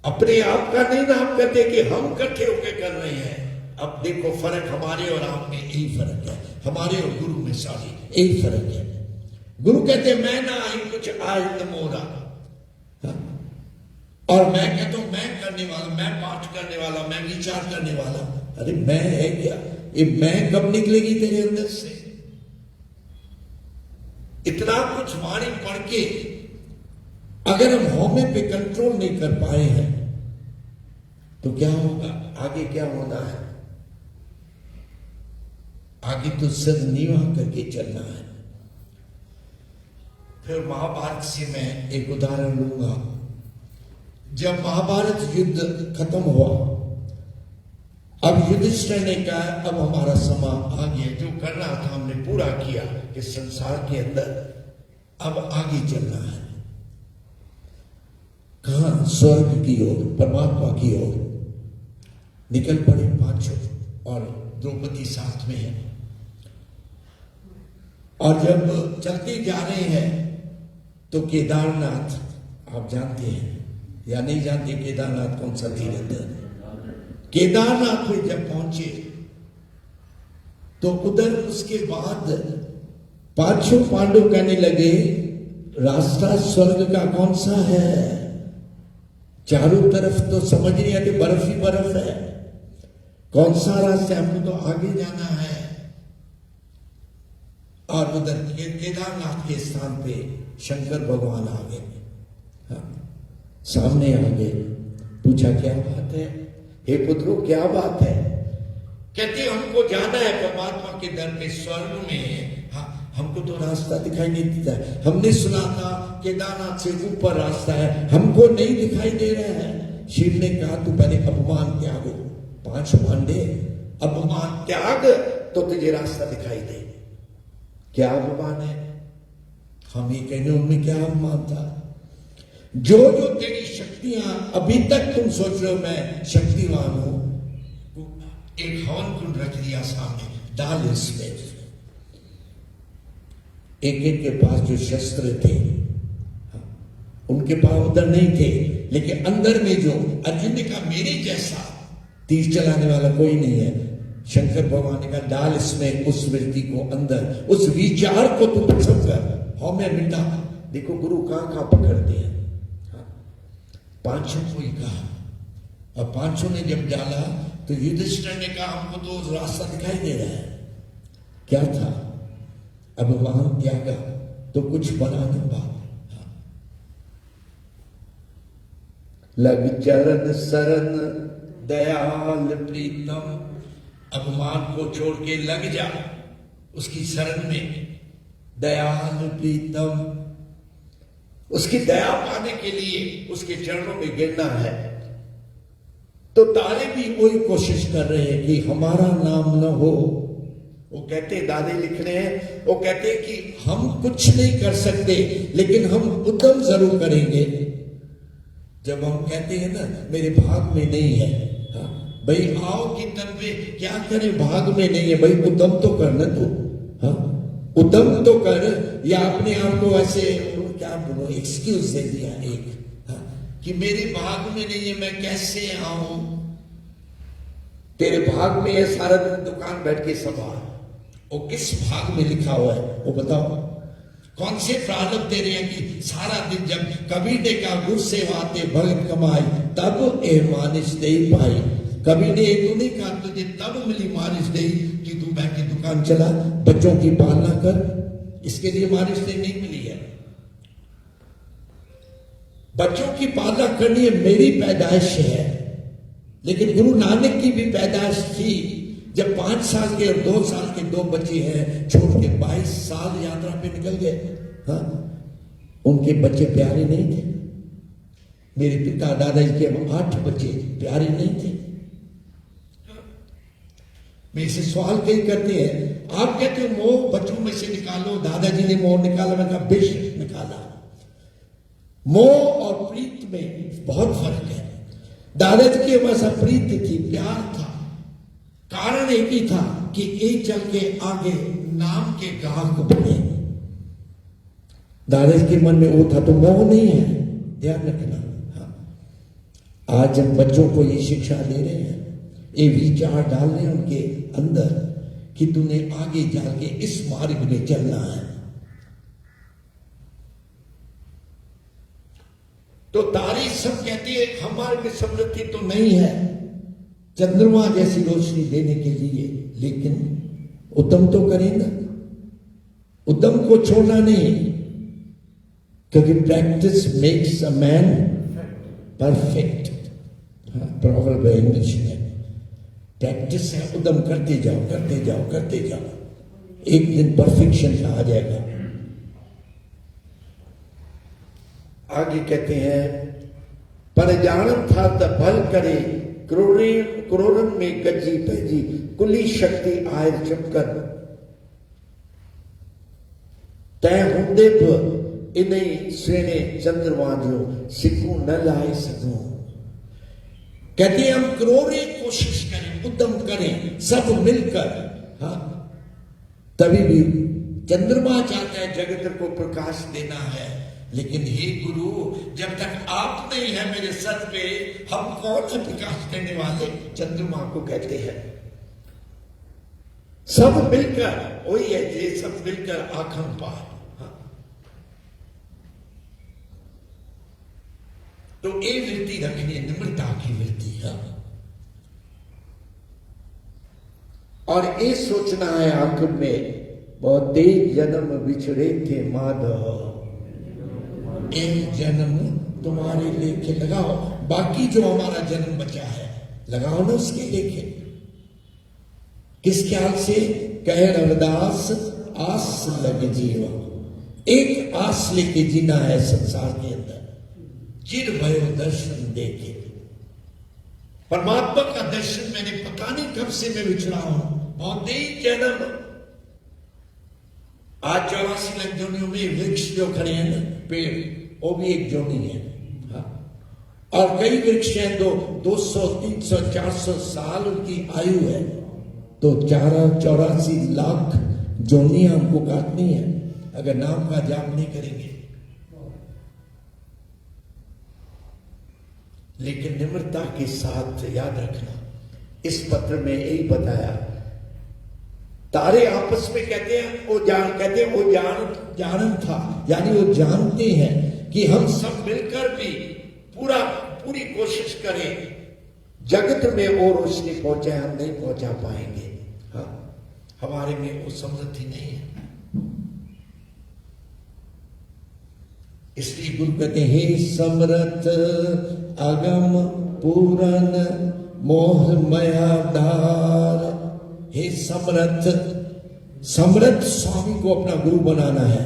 अपने आप का नहीं नाम करते कि हम इकट्ठे होकर कर रहे हैं। अब देखो फर्क हमारे और आप में यही फर्क है, हमारे और गुरु में सारी यही फर्क है। गुरु कहते मैं ना आई कुछ आज न मोरा, और मैं कहता हूं मैं करने वाला, मैं पाठ करने वाला, मैं विचार करने वाला। अरे मैं है क्या? ये मैं कब निकलेगी तेरे अंदर से? इतना कुछ वाणी पढ़ के अगर हम हौमे पे कंट्रोल नहीं कर पाए हैं तो क्या होगा? आगे क्या होना है? आगे तो सर नीवा करके चलना है। फिर महाभारत से मैं एक उदाहरण लूंगा। जब महाभारत युद्ध खत्म हुआ, अब युधिष्ठिर ने कहा अब हमारा समय आ गया, जो करना था हमने पूरा किया इस संसार के अंदर, अब आगे चलना है। कहां? स्वर्ग की ओर, परमात्मा की ओर निकल पड़े पांचों, और द्रौपदी साथ में है। और जब चलते जा रहे हैं तो केदारनाथ, आप जानते हैं या नहीं जानते केदारनाथ कौन सा तीर्थ है? केदारनाथ में जब पहुंचे तो उधर उसके बाद पांचों पांडव कहने लगे रास्ता स्वर्ग का कौन सा है? चारों तरफ तो समझ नहीं आती, बर्फ ही बर्फ है। कौन सा रास्ता? हमको तो आगे जाना है। और उधर केदारनाथ के स्थान पे शंकर भगवान आ गए। हाँ, सामने आ गए। पूछा क्या बात है? हे पुत्रो क्या बात है? कहते हमको जाना है परमात्मा के दर पे, स्वर्ग में। हाँ, हमको तो रास्ता दिखाई नहीं देता। हमने सुना था केदारनाथ से ऊपर रास्ता है, हमको नहीं दिखाई दे रहा है। शिव ने कहा तू पहले अपमान त्यागो, 5 पांडे अपमान त्याग तो तुझे रास्ता दिखाई दे। क्या अपमान है? हम ये कहने उनमें क्या अपमान था? जो जो तेरी शक्तियां अभी तक तुम सोच रहे हो मैं शक्तिवान हूं, एक हवन कुंड रख दिया सामने, डाल इसमें। एक एक के पास जो शस्त्र थे उनके पास उधर नहीं थे, लेकिन अंदर में जो अर्जुन ने कहा मेरे जैसा तीर चलाने वाला कोई नहीं है। शंकर भगवान ने कहा डाल इसमें उस व्यक्ति को अंदर, उस विचार को तू पसंद कर, हमें मिटा। देखो गुरु कहां पकड़ते हैं। पांचों को ही कहा, और पांचों ने जब डाला तो युधिष्ठिर ने कहा हमको तो रास्ता दिखाई दे रहा है। क्या था? अब वहां त्यागा तो कुछ बना दूंगा। लग चरण शरण दयाल प्रीतम, अपमान को छोड़ के लग जा उसकी शरण में। दयाल प्रीतम, उसकी दया पाने के लिए उसके चरणों में गिरना है। तो तारे भी वही कोशिश कर रहे हैं कि हमारा नाम न हो। वो कहते, दादे लिख रहे हैं, वो कहते कि हम कुछ नहीं कर सकते लेकिन हम उद्यम जरूर करेंगे। जब हम कहते हैं ना मेरे भाग में नहीं है, हाँ भाई आओ कि तन पे क्या करें, भाग में नहीं है भाई, उद्यम तो करना तू। हाँ, उद्यम तो कर। या अपने आप को ऐसे क्या बोलो, एक्सक्यूज दे दिया एक, हाँ, कि मेरे भाग में नहीं है, मैं कैसे आऊं? तेरे भाग में है सारा दिन दुकान बैठ के संभाल। वो किस भाग में लिखा हुआ है वो बताओ? कौन से प्रारब्ध दे रहे हैं कि सारा दिन जब कबीर ने कहा गुर से वाते भगत कमाई तब ए मानिश दे पाई। कबीर ने तू नहीं कहा तुझे तब मिली मानिश दे कि तू बैठ के दुकान चला, बच्चों की पालना कर, इसके लिए मानिश दे नहीं मिली है। बच्चों की पालना करनी है मेरी पैदाइश है, लेकिन गुरु नानक की भी पैदाइश थी। जब 5 साल के और 2 साल के 2 बच्चे हैं छोड़ के 22 साल यात्रा पे निकल गए। हाँ, उनके बच्चे प्यारे नहीं थे। मेरे पिता दादाजी के 8 बच्चे प्यारे नहीं थे। मेरे से सवाल कई करते हैं, आप कहते हो मोह बच्चों में से निकालो, दादाजी ने मोह निकाला, मैं कहा बेशक निकाला। मोह और प्रीत में बहुत फर्क है। दादाजी के पास प्रीति थी, प्यार था, कारण एक ही था कि एक चल के आगे नाम के गाहक बने। दादाजी के मन में वो था, तो मोह नहीं है, ध्यान रखना। हाँ, आज हम बच्चों को ये शिक्षा दे रहे हैं, ये विचार डाल रहे हैं उनके अंदर कि तूने आगे जाके इस मार्ग में चलना है। तो तारी सब कहती है हमारे में समृद्धि तो नहीं है चंद्रमा जैसी रोशनी देने के लिए, लेकिन उद्यम तो करें ना, उद्यम को छोड़ना नहीं, क्योंकि practice makes a man perfect. Proverb English में प्रैक्टिस है, उद्यम करते जाओ करते जाओ करते जाओ, एक दिन परफेक्शन आ जाएगा। आगे कहते हैं, पर जानन था त भल करे, क्रोरन में गजी पैजी, कुली शक्ति आय चमकर, तय हुंदे इन्हीं श्रेणे चंद्रमा जो सिकू न लाए सकूं। कहते हैं हम क्रोरे कोशिश करें, उद्यम करें सब मिलकर, हाँ, तभी भी चंद्रमा चाहता है जगत को प्रकाश देना है। लेकिन हे गुरु, जब तक आप नहीं है मेरे सर पे, हम कौन है प्रकाश देने वाले? चंद्रमा को कहते हैं सब मिलकर, वही है जे सब मिलकर आखम पार। तो ये वृत्ति रखनी है, निम्रता की वृत्ति है, और ये सोचना है आखिर में, बहुत तेज जन्म बिछड़े थे माधव, एक जन्म तुम्हारे लेके लगाओ, बाकी जो हमारा जन्म बचा है लगाओ ना उसके लेके। किस ख्याल से? कहे रविदास आस लग जीवा, एक आस लेके जीना है संसार के अंदर। चिर भयो दर्शन देखे, परमात्मा का दर्शन मैंने पता नहीं कब से मैं विछड़ा हूं, बहुत ही जन्म। आज 84 लाख जोनियों में वृक्ष जो खड़े हैं ना, पेड़, वो भी एक जोनी है। हाँ। और कई वृक्ष हैं 200, 300, 400 साल उनकी आयु है, तो 84 लाख जोनियां हमको काटनी है अगर नाम का जाप नहीं करेंगे। लेकिन निम्रता के साथ याद रखना, इस पत्र में यही बताया, तारे आपस में कहते हैं वो जानन था, यानी वो जानते हैं कि हम सब मिलकर भी पूरी कोशिश करें, जगत में वो रोशनी पहुंचे, हम नहीं पहुंचा पाएंगे। हाँ, हमारे में वो समृद्धि नहीं है। इसलिए गुरु कहते हैं, हे समर्थ अगम पूरन मोह मयादार, हे समर्थ स्वामी को अपना गुरु बनाना है।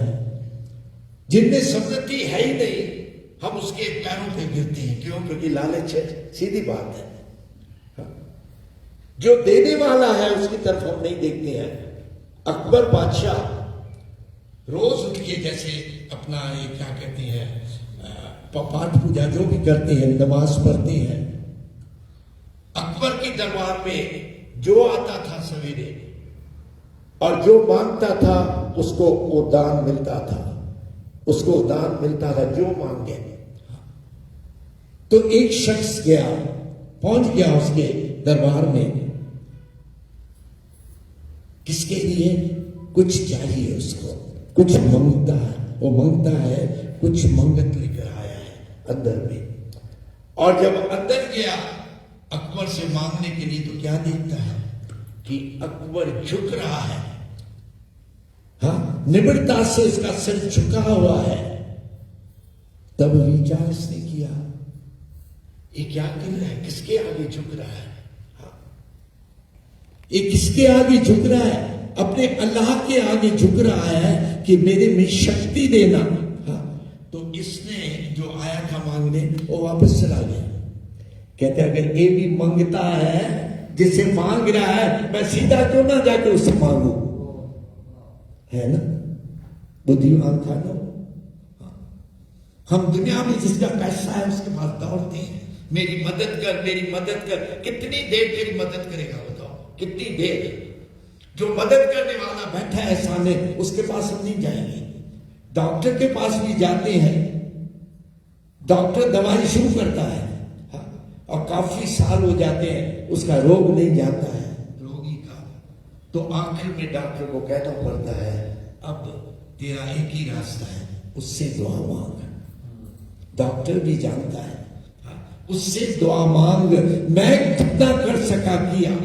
जिनमें समृद्धि है ही नहीं, हम उसके पैरों पे गिरते हैं। क्यों? क्योंकि लालच है, सीधी बात है। जो देने वाला है उसकी तरफ हम नहीं देखते हैं। अकबर बादशाह रोज उठ के जैसे अपना ये क्या कहते हैं, पाठ पूजा जो भी करते हैं, नमाज पढ़ते हैं। अकबर के दरबार में जो आता था सवेरे और जो मांगता था उसको वो दान मिलता था, उसको दान मिलता था जो मांगे। तो एक शख्स गया, पहुंच गया उसके दरबार में, किसके लिए? कुछ चाहिए उसको, कुछ मांगता है, वो मांगता है, कुछ मंगत लेकर आया है अंदर में। और जब अंदर गया अकबर से मांगने के लिए, तो क्या देखता है कि अकबर झुक रहा है। हाँ, निम्रता से उसका सिर झुका हुआ है। तब विचार इसने किया, ये क्या कर रहा है, किसके आगे झुक रहा है? हाँ, ये किसके आगे झुक रहा है? अपने अल्लाह के आगे झुक रहा है कि मेरे में शक्ति देना। हाँ, तो इसने जो आया था मांगने, वो वापस चला गया। कहते अगर ये भी मांगता है, जिसे मांग रहा है, मैं सीधा क्यों ना जाके उससे मांगू? है ना, बुद्धिमान था ना। हम दुनिया में जिसका पैसा है उसके पास दौड़ते हैं, मेरी मदद कर, मेरी मदद कर। कितनी देर तेरी मदद करेगा बताओ, कितनी देर? जो मदद करने वाला बैठा है सामने, उसके पास हम नहीं जाएंगे। डॉक्टर के पास भी जाते हैं, डॉक्टर दवाई शुरू करता है और काफी साल हो जाते हैं, उसका रोग नहीं जाता है रोगी का। तो आखिर में डॉक्टर को कहना पड़ता है, अब तेरा एक ही रास्ता है, उससे दुआ मांग। डॉक्टर भी जानता है, उससे दुआ मांग। मैं जितना कर सका किया।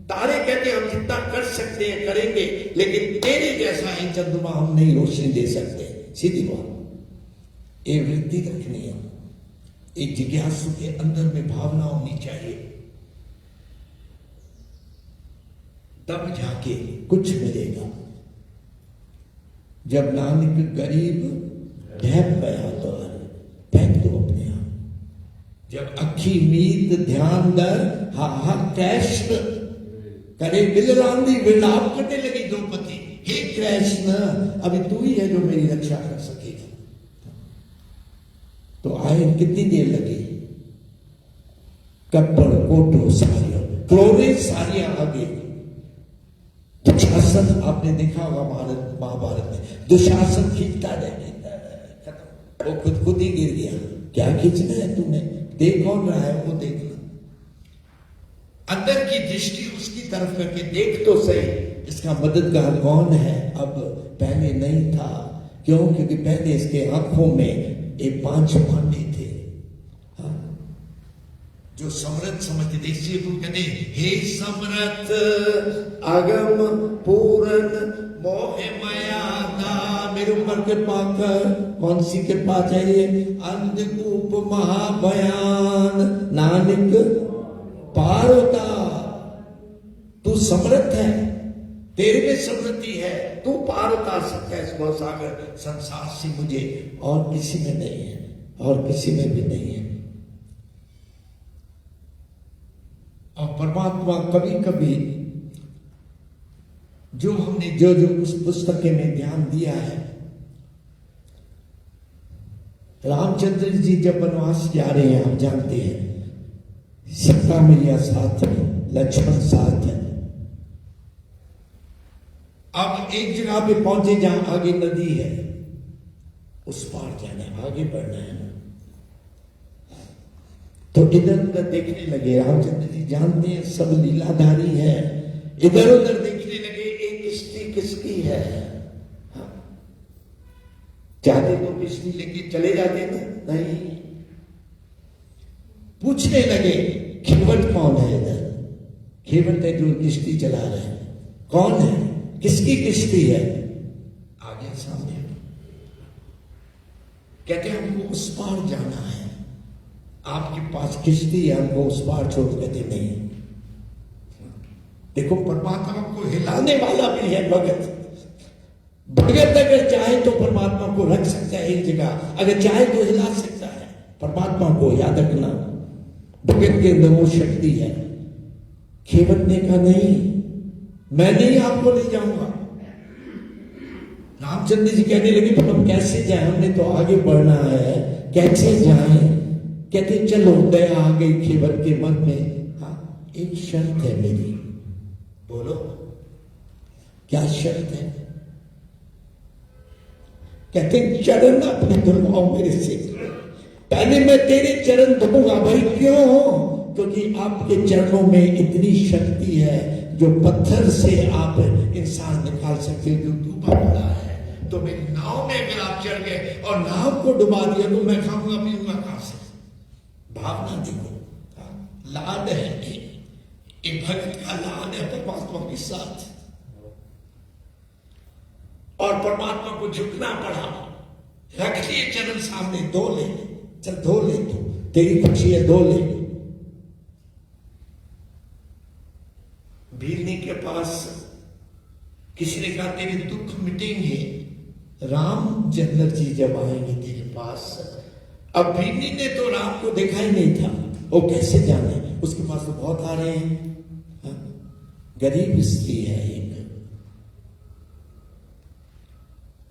तारे कहते हम जितना कर सकते हैं करेंगे, लेकिन तेरे जैसा ही चंद्रमा हम नहीं रोशनी दे सकते। सीधी बात। ये वृत्ति रखनी है, एक जिज्ञासु के अंदर में भावना होनी चाहिए, तब जाके कुछ मिलेगा। जब नानक गरीब ढहप गया तो फेंक दो अपने आप। जब अखी मीत ध्यान दर हा हा कृष्ण करे बिलरांदी विलाप करने लगी द्रौपदी, हे कृष्ण अभी तू ही है जो मेरी रक्षा कर सकेगा। तो आए कितनी देर लगी? कप्पड़ कोटो सारिया क्रोरे सारिया आगे। दुशासन आपने देखा होगा महाभारत में, दुशासन खींचता रहे, खत्म, वो खुद ही गिर गया। क्या खींचना है तूने? देख कौन रहा है वो देखना। अंदर की दृष्टि उसकी तरफ करके देख तो सही, इसका मददगार कौन है। अब पहले नहीं था, क्यों? क्योंकि पहले इसके आंखों में ये 5 भांडे थे, जो समर्थ समझते थे। इसलिए तुम कहते हे समर्थ अगम पूरन मोह माया दा, मेरे ऊपर कृपा कर। कौन सी कृपा चाहिए? अंधकूप महाभयान नानक पार होता। तू समर्थ है, तेरे में समृद्धि है, तू पार उतार सकता है इस भवसागर संसार से। मुझे और किसी में नहीं है, और किसी में भी नहीं है। और परमात्मा कभी कभी जो हमने जो उस पुस्तक में ध्यान दिया है, रामचंद्र जी जब वनवास जा रहे हैं, आप जानते हैं, सीता मैया साथ में, लक्ष्मण साथ है। अब एक जगह पे पहुंचे जहां आगे नदी है, उस पार जाना है, आगे बढ़ना है। तो इधर उधर देखने लगे। रामचंद्र जी जानते हैं सब लीलाधारी है, इधर उधर देखने लगे, एक किश्ती किसकी है। चाहते तो किश्ती लेके चले जाते ना, नहीं। पूछने लगे खेवट कौन है इधर? खेवट है जो किश्ती चला रहे हैं, कौन है, किसकी किश्ती है? आगे सामने कहते हैं हमको उस पार जाना है, आपके पास किश्ती है, हमको उस पार छोड़। कहते नहीं। देखो परमात्मा को हिलाने वाला भी है भगत। भगत अगर चाहे तो परमात्मा को रख सकता है एक जगह, अगर चाहे तो हिला सकता है परमात्मा को। याद रखना, भगत के अंदर वो शक्ति है। खेवट ने कहा नहीं, मैं नहीं आपको ले जाऊंगा। रामचंद्र जी कहने लगे तो हम कैसे जाए, हमने तो आगे बढ़ना है, कैसे जाए? कहते चलो, दया आ गई खेवट के मन में। हाँ, एक शर्त है मेरी। बोलो क्या शर्त है? कहते चरण अपने धुलवाओ मेरे से। पहले मैं तेरे चरण धुलूंगा। भाई क्यों? क्योंकि आपके चरणों में इतनी शक्ति है जो पत्थर से आप इंसान निकाल सकते हो, जो डूबा पड़ा है। तो मेरी नाव में अगर आप चढ़ गए और नाव को डुबा दिया तो मैं खाऊंगा पीऊंगा कहां से? भावना देखो, लाड है ये भक्त का लाड है परमात्मा के साथ। और परमात्मा को झुकना पड़ा। रख लिए चरण सामने, धो ले, चल धो ले, तू तेरी खुशी है, धो ले। भीलनी के पास किसी ने कहा तेरे दुख मिटेंगे रामचंद्र जी जब आएंगे तेरे पास। अब भीलनी ने तो राम को देखा ही नहीं था, वो कैसे जाने? उसके पास तो बहुत आ रहे हैं। गरीब स्त्री है एक,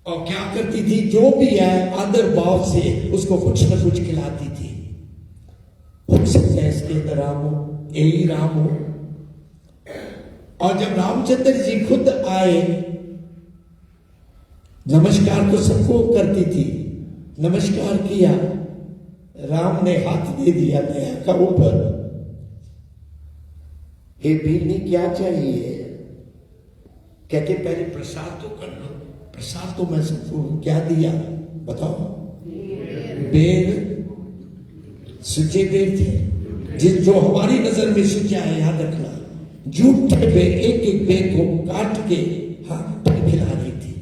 और क्या करती थी? जो भी है आदर भाव से उसको कुछ न कुछ खिलाती थी। हो सकता है इसके अंदर राम हो, यही राम हो। और जब रामचंद्र जी खुद आए, नमस्कार तो सबको करती थी, नमस्कार किया, राम ने हाथ दे दिया दया का ऊपर, हे भीलनी क्या चाहिए? कहते पहले प्रसाद तो कर लो। प्रसाद तो मैं सबको क्या दिया बताओ? बेर, सुचे बेर थे, जिस जो हमारी नजर में सुचा है, याद रखना। झूठे बेर, एक एक बेर को काट के खिला रही थी,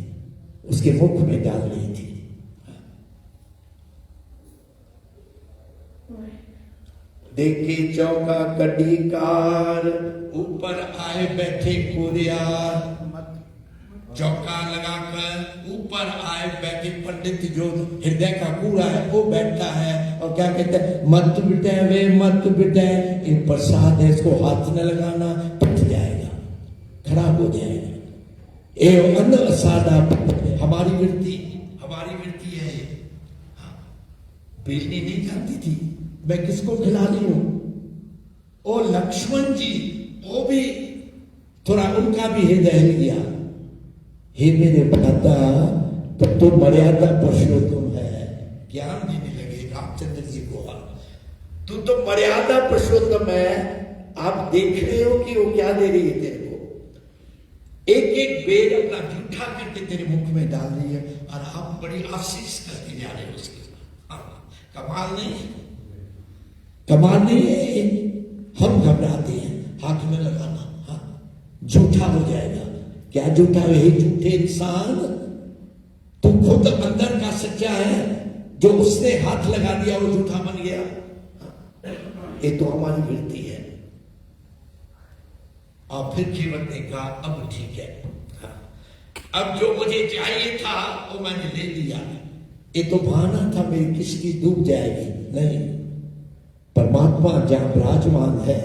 उसके मुख में डाल रही थी। देखे चौका कड़ी कार, ऊपर आए बैठे कुरियार। चौका लगाकर ऊपर आए बैठे पंडित, जो हृदय का कूड़ा है वो बैठता है और क्या कहते हैं? मत बिटे वे मत बिटे, ये प्रसाद है, इसको हाथ न लगाना, पट जाएगा, खराब हो जाएगा। ए अन्न सादा, हमारी वृत्ति है ये। बेलनी नहीं जानती थी मैं किसको खिला रही हूं। और लक्ष्मण जी, वो भी थोड़ा, उनका भी हृदय हिल गया। हे मेरे भ्राता, तो मर्यादा पुरुषोत्तम है। ज्ञान देने लगे रामचंद्र जी को, तू तो मर्यादा पुरुषोत्तम है। आप देख रहे हो कि वो क्या दे रही है तेरे को? एक एक बेर अपना जूठा करके तेरे मुख में डाल रही है और आप बड़ी आशीष करते जा रहे हो उसके। कमाल नहीं है? कमाल नहीं है? हम घबराते हैं हाथ में लगाना, झूठा हो जाएगा। क्या झूठा? यही झूठे इंसान, तू खुद अंदर का सच्चा है, जो उसने हाथ लगा दिया वो झूठा बन गया। ये तो हमारी वृत्ति है। और फिर जीवन ने कहा अब ठीक है, अब जो मुझे चाहिए था वो मैंने ले लिया। ये तो बहाना था मेरी किसकी डूब जाएगी। नहीं, परमात्मा जहां विराजमान है,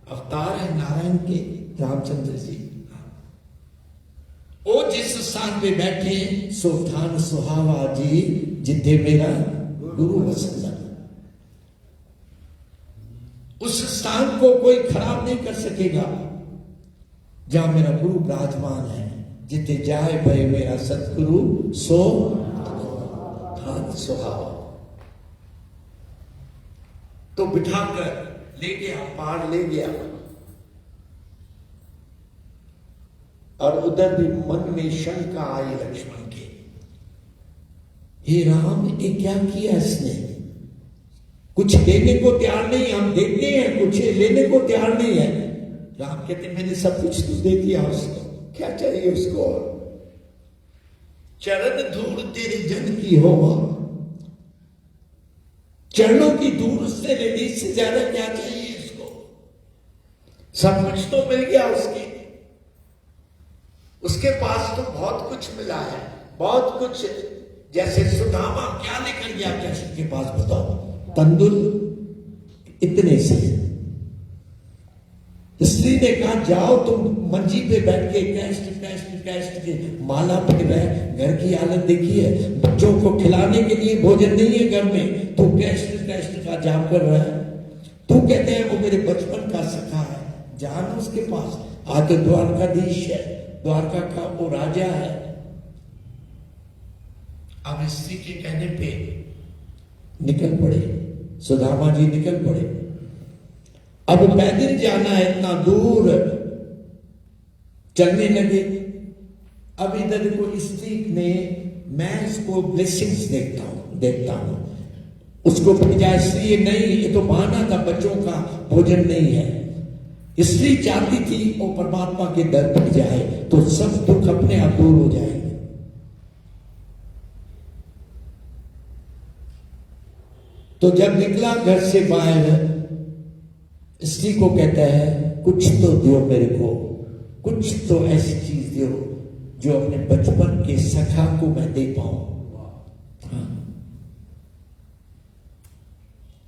अवतार है नारायण के रामचंद्र जी, वो जिस स्थान पे बैठे सो थान सुहावा जी, जिथे मेरा गुरु वसंदा। उस स्थान को कोई खराब नहीं कर सकेगा जहां मेरा गुरु विराजमान है। जिथे जाए भय मेरा सतगुरु, सो थान सुहावा। तो बिठाकर ले गया, पार ले गया। और उधर भी मन में शंका आई लक्ष्मण के, हे राम, ये क्या किया इसने? कुछ देने को तैयार नहीं, हम देते हैं, कुछ लेने को तैयार नहीं है। राम कहते मैंने सब कुछ तो दे दिया उसको, क्या चाहिए उसको? चरण धूल तेरे जन की हो, चरणों की धूल उससे लेने से ज्यादा क्या चाहिए इसको? सब कुछ तो मिल गया उसके पास तो बहुत कुछ मिला है, बहुत कुछ। जैसे सुदामा क्या लेकर गया कृष्ण के पास बताओ? तंदुल इतने से। स्त्री ने कहा जाओ तुम मंजी पे बैठ के कैस्ट के माला पे रहे। घर की हालत देखिए, बच्चों को खिलाने के लिए भोजन नहीं है घर में, तो कैस्ट का जाप कर रहा है। तू कहते हैं वो मेरे बचपन का सखा है, जान उसके पास। आज तो द्वारकाधीश है, द्वारका का वो राजा है। अब स्त्री के कहने पे निकल पड़े, सुदामा जी निकल पड़े। अब पैदल जाना है इतना दूर, चलने लगे। अब इधर को स्त्री ने, मैं इसको ब्लेसिंग्स देखता हूं उसको भेजा। स्त्री नहीं, ये तो बहाना था, बच्चों का भोजन नहीं है। इसलिए चाहती थी वो परमात्मा के दर पर जाए तो सब दुख अपने आप दूर हो जाएंगे। तो जब निकला घर से बाहर, स्त्री को कहता है कुछ तो दो मेरे को, कुछ तो ऐसी चीज दो जो अपने बचपन के सखा को मैं दे पाऊं।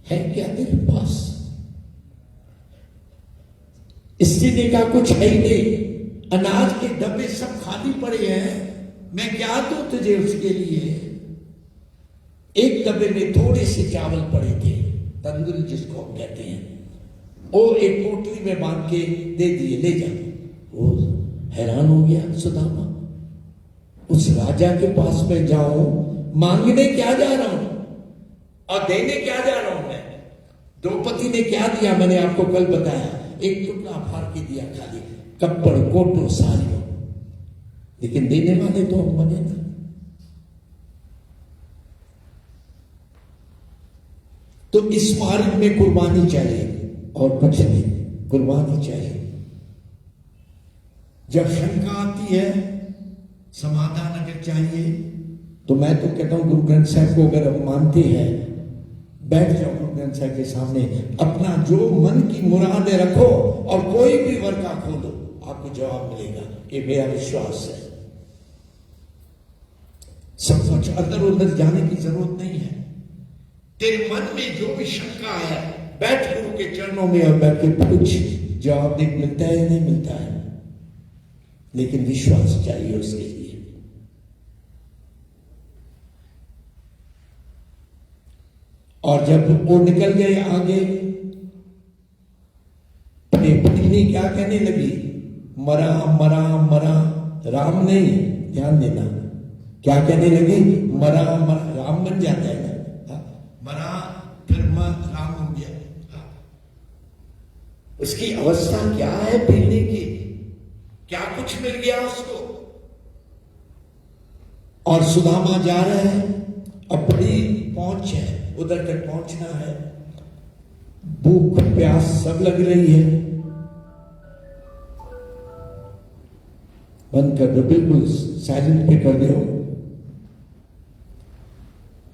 है क्या तेरे पास? स्त्री ने कहा कुछ है ही नहीं, अनाज के डब्बे सब खाली पड़े हैं, मैं क्या दूं तुझे उसके लिए? एक डब्बे में थोड़े से चावल पड़े थे, तंदूरी जिसको हम कहते हैं, वो एक पोटली में बांध के दे दिए, ले जा। वो हैरान हो गया सुदामा, उस राजा के पास में जाऊं, मांगने क्या जा रहा हूं और देने क्या जा रहा हूं मैं? द्रौपदी ने क्या दिया मैंने आपको कल बताया, एक टुकड़ा फाड़ के दिया खाली, कपड़ कोटो साड़ियों, लेकिन देने वाले तो हम बने ना। तो इस मार्ग में कुर्बानी चाहिए और कुछ नहीं, कुर्बानी चाहिए। जब शंका आती है, समाधान अगर चाहिए, तो मैं तो कहता हूं गुरु ग्रंथ साहब को अगर आप मानते हैं, बैठ जाओ गुरु ग्रंथ साहब के सामने, अपना जो मन की मुरादें रखो और कोई भी वर्का खोलो, आपको जवाब मिलेगा। ये मेरा विश्वास है। सब कुछ अदर उधर जाने की जरूरत नहीं है। तेरे मन में जो भी शंका है, बैठ गुरु के चरणों में और बैठ के पूछ, जवाब देख मिलता है या नहीं मिलता है, लेकिन विश्वास चाहिए उसके लिए। और जब वो निकल गए आगे, पत्नी क्या कहने लगी, मरा मरा मरा, राम नहीं, ध्यान देना, क्या कहने लगी, मरा मरा, राम बन जाता है ना, मरा फिर राम हो गया। उसकी अवस्था क्या है पीने की, क्या कुछ मिल गया उसको। और सुदामा जा रहा है, अपनी पहुंच है, उधर तक पहुंचना है, भूख प्यास सब लग रही है। बंद कर दो, बिल्कुल साइलेंट पे कर दो।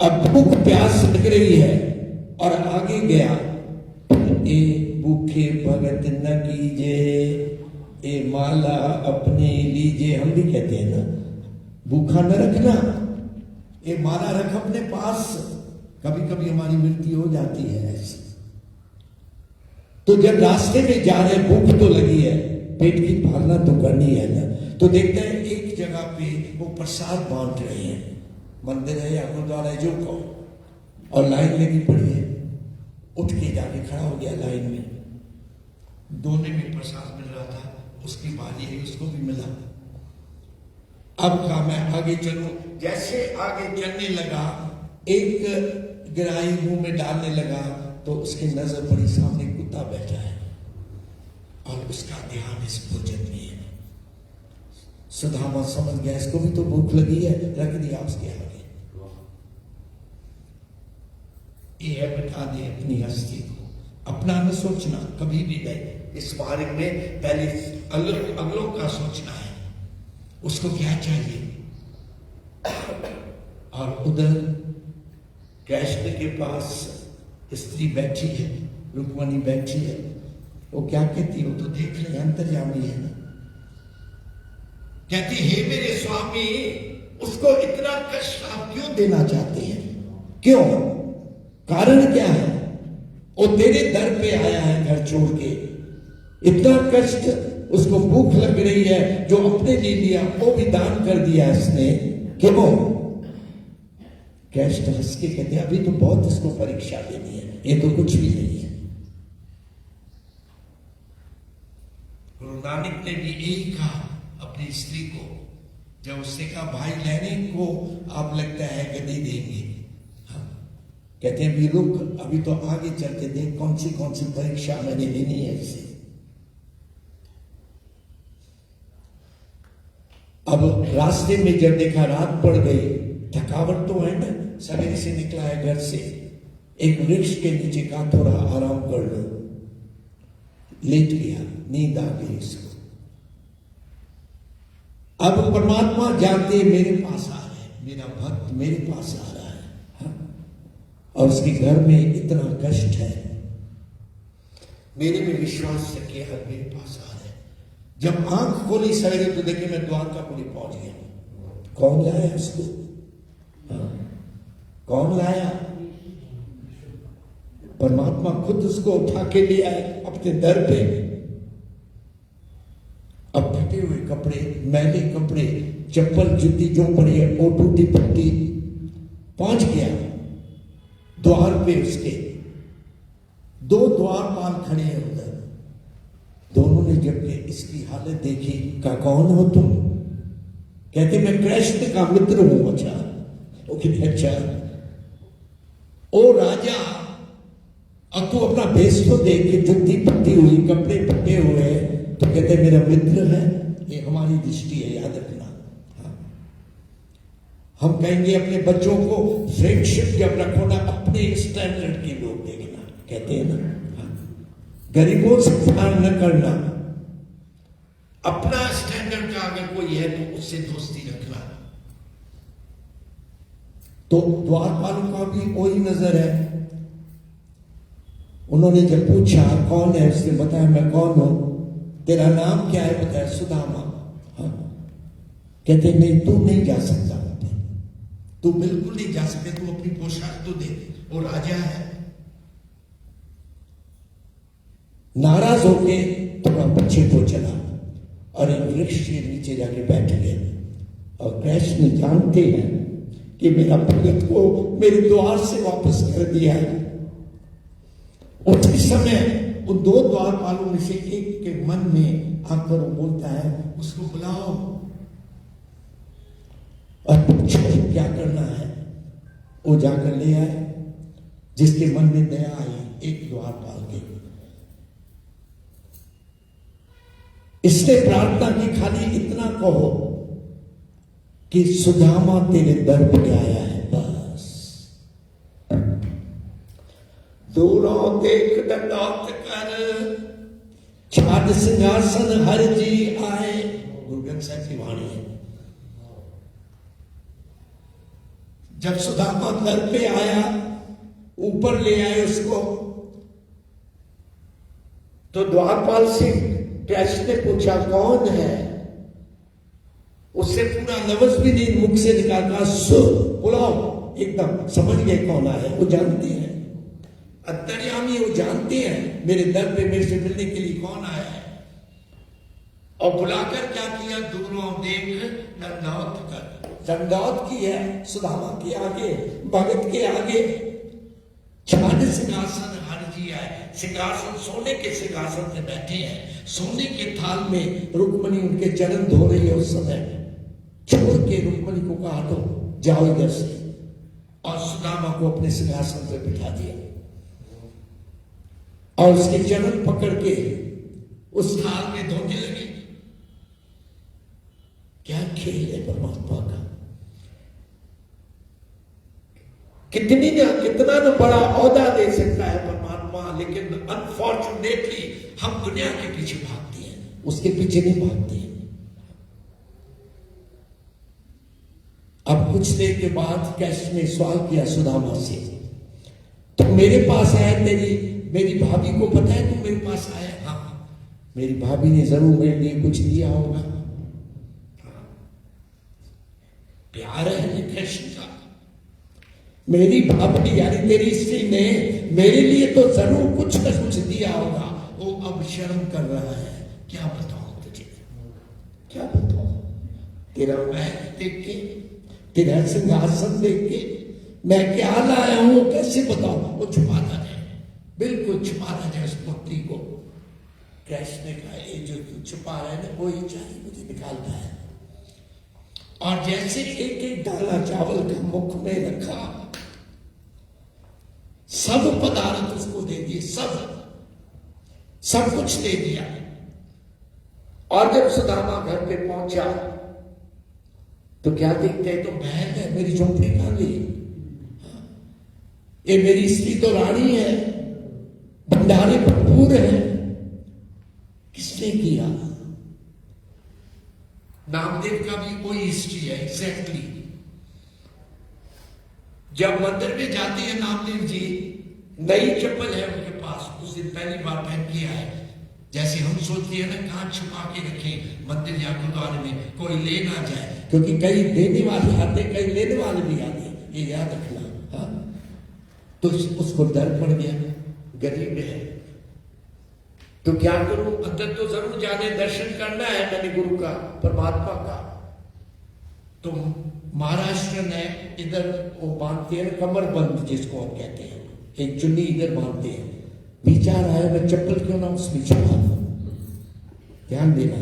अब भूख प्यास लग रही है और आगे गया, ए भूखे भगत न कीजे, ए माला अपने लीजे। हम भी कहते हैं ना, भूखा न रखना, ए माला रख अपने पास। कभी कभी हमारी मृत्यु हो जाती है ऐसी। तो जब रास्ते में जा रहे, भूख तो लगी है, पेट की पालना तो करनी है ना, तो देखते हैं एक जगह पे वो प्रसाद बांट रहे हैं, मंदिर है या गुरुद्वारा है जो को, और लाइन लगी पड़ी है। उठ के जाके खड़ा हो गया लाइन में, दोनों में प्रसाद मिल रहा था, उसकी बारी है, उसको भी मिला। अब कहा मैं आगे चलूं, जैसे आगे चलने लगा, एक गिराई मुंह में डालने लगा, तो उसकी नजर पड़ी, सामने कुत्ता बैठा है और उसका ध्यान इस भोजन में है। सुदामा समझ गया, इसको भी तो भूख लगी है, रख दिया उसके आगे। ये है, बता दे अपनी हस्ती को, अपना न सोचना कभी भी नहीं। इस मार्ग में पहले अगलों का सोचना है, उसको क्या चाहिए। और उधर कृष्ण के पास स्त्री बैठी है, रुक्मणी बैठी है, वो क्या कहती है, वो तो देख रहे हैं, अंतर्यामी है ना। कहती, हे मेरे स्वामी, उसको इतना कष्ट आप क्यों देना चाहते हैं, क्यों, कारण क्या है? वो तेरे दर पे आया है घर छोड़ के, इतना कष्ट, उसको भूख लग रही है, जो अपने लिए लिया वो भी दान कर दिया इसने, क्यों? कष्ट हंस के कहते, अभी तो बहुत इसको परीक्षा देनी है, ये तो कुछ भी नहीं है। गुरु नानक ने भी यही कहा अपनी स्त्री को, जब उसने कहा भाई लेने को आप लगता है गद्दी देंगे, कहते हैं भी रुक, अभी तो आगे चलते देख कौन सी परीक्षा मैंने लेनी है इसे। अब रास्ते में जब देखा रात पड़ गई, थकावट तो है ना, सवेरे से निकला है घर से, एक वृक्ष के नीचे का थोड़ा आराम कर लो, लेट गया, नींद आ गई इसको। अब परमात्मा जानते मेरे पास आ रहे, मेरा भक्त मेरे पास आ रहा है, और उसके घर में इतना कष्ट है, मेरे में विश्वास रखे हर मेरे पास आ रहे। जब आंख खोली सवेरे तो देखे मैं द्वारकापुरी पहुंच गया। कौन लाया उसको, कौन लाया? परमात्मा खुद उसको उठा के ले आए अपने दर पे। अब फटे हुए कपड़े, मैले कपड़े, चप्पल जूती जो पड़ी है वो टूटी फूटी, पहुंच गया द्वार पे उसके, दो द्वारपाल खड़े हैं उधर। दोनों ने जब इसकी हालत देखी, कहा कौन हो तुम? कहते मैं कृष्ण का मित्र हूं। अच्छा, वो कितने अच्छा। ओ राजा, अब तू अपना भेष तो देख के, जुत्ती पट्टी हुई, कपड़े फटे हुए, तो कहते मेरा मित्र है। ये हमारी दृष्टि है, याद रखना। हम कहेंगे अपने बच्चों को फ्रेंडशिप जब रखो ना, अपने स्टैंडर्ड के लोग देखना, कहते हैं ना। गरीबों से प्यार न करना, अपना स्टैंडर्ड का अगर कोई है तो उससे दोस्ती रखना। तो द्वारपालों का भी वही नजर है। उन्होंने जब पूछा कौन है, उसने बताया मैं कौन हूं, तेरा नाम क्या है? बताया सुदामा। हाँ। कहते नहीं, तू नहीं जा सकता, तू बिल्कुल नहीं जा सकते, तू अपनी पोशाक तो दे, वो राजा है। नाराज होके थोड़ा पीछे को चला और एक वृक्ष के नीचे जाके बैठ गए। और कृष्ण जानते हैं कि मेरा भगत को मेरे द्वार से वापस कर दिया है। उसी समय उन दो द्वारपालों में से एक के मन में आकर वो बोलता है, उसको बुलाओ और पूछो क्या करना है। वो जाकर ले आए। जिसके मन में दया आई एक द्वारपाल के, इसने प्रार्थना की, खाली इतना कहो कि सुदामा तेरे दर पे आया है, बस। दूरों देख दंडौत कर, छाद सिंहासन हर जी आए। गुरु ग्रंथ साहिब की वाणी है। जब सुदामा दर पे आया, ऊपर ले आए उसको, तो द्वारपाल से कृष्ण ने पूछा कौन है? उससे पूरा लफ्ज भी नहीं मुख से निकाला, बुलाओ। एकदम समझ गए कौन आया। वो जानते हैं, अंतर्यामी, वो जानते हैं मेरे दर पे मेरे से मिलने के लिए कौन आया है। और बुलाकर क्या किया? दूरों देख दंडौत कर, दंडौत की है सुदामा के आगे, भगत के आगे। छाद सिंहासन हर जी आए। सिंहासन, सोने के सिंहासन से बैठे हैं, सोने के थाल में रुक्मणी उनके चरण धो रही है। उस समय छोड़ के रुक्मणी को कहा तो जाओ इधर से, और सुदामा को अपने सिंहासन पर बिठा दिया और उसके चरण पकड़ के उस थाल में धोने लगे। क्या खेल है परमात्मा का! कितना न बड़ा औदा दे सकता है परमात्मा, लेकिन अनफॉर्चुनेटली हम दुनिया के पीछे भागते हैं, उसके पीछे नहीं भागते हैं। अब कुछ देर के बाद कृष्ण ने सवाल किया सुदामा से, तो मेरे पास आया, मेरी भाभी को पता है तू मेरे पास आया? हाँ, मेरी भाभी ने जरूर मेरे लिए कुछ दिया होगा। प्यार है कृष्ण का। मेरी भाभी यानी तेरी स्त्री ने मेरे लिए तो जरूर कुछ न कुछ दिया होगा। वो अब शर्म कर रहा है। क्या बताऊं तुझे, क्या बताऊं? तेरा महल देख के, तेरा सिंहासन देख के मैं क्या लाया हूं कैसे बताऊं? वो छुपाता है, बिल्कुल छुपाता है उस पुत्री को। कृष्ण ने कहा ये जो तू छुपा रहा है ना, वही चाहिए मुझे निकालना है। और जैसे एक एक दाना चावल का मुख में रखा, सब पदार्थ उसको दे दिए, सब कुछ दे दिया। और जब सुदामा घर पे पहुंचा तो क्या देखते हैं? तो महल है, मेरी झोंपड़ी कहां गई? ये मेरी स्त्री तो रानी है, भंडारे भरपूर है। किसने किया? नामदेव का भी कोई हिस्ट्री है एग्जैक्टली। जब मंदिर में जाते हैं नामदेव जी, नई चप्पल है उनके पास, उस दिन पहली बार पहन के आए। जैसे हम सोचते हैं ना, कहां छुपा के रखें मंदिर या गुरुद्वारे में, कोई ले ना जाए, क्योंकि कई देने वाले आते, कई लेने वाले भी आते, ये याद रखना। हाँ, तो उसको डर पड़ गया, गरीब है तो क्या करूं? अंदर तो जरूर जाने, दर्शन करना है मैंने गुरु का, परमात्मा का। तो महाराष्ट्र ने इधर वो बांधते हैं कमर बंद, जिसको हम कहते हैं, एक चुन्नी इधर बांधते हैं, विचार आया मैं चप्पल क्यों ना उसमें छुपा दूं। ध्यान देना,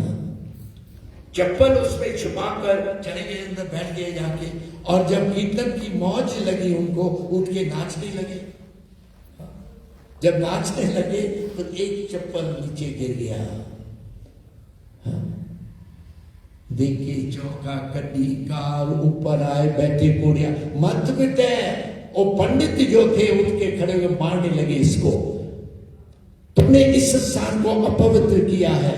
चप्पल उसमें छुपा कर चले गए, अंदर बैठ गए जाके, और जब कीर्तन की मौज लगी उनको, उठ के नाचने लगे। जब नाचने लगे तो एक चप्पल नीचे गिर गया। देखे चौका कटी कार, ऊपर आए बैठे कोड़िया, मत बेटे। वो पंडित जो थे उठ के खड़े हुए मारने लगे, इसको तुमने इस स्थान को अपवित्र किया है।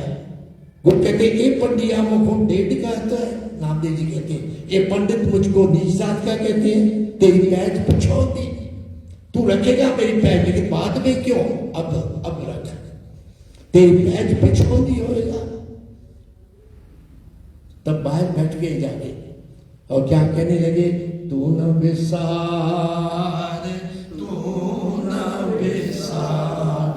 वो कहते ये पंडिया मुझको डेढ़ कहता है, नामदेव जी कहते ये पंडित मुझको नीच जात का कहते हैं। तेरी पैर पिछौती, तू रखेगा मेरी पैर, लेकिन बाद में क्यों, अब रख, तेरी पैर पिछौती होएगा। तब बाहर बैठ गए जाके और क्या कहने लगे, तू न विसार, तू न विसार,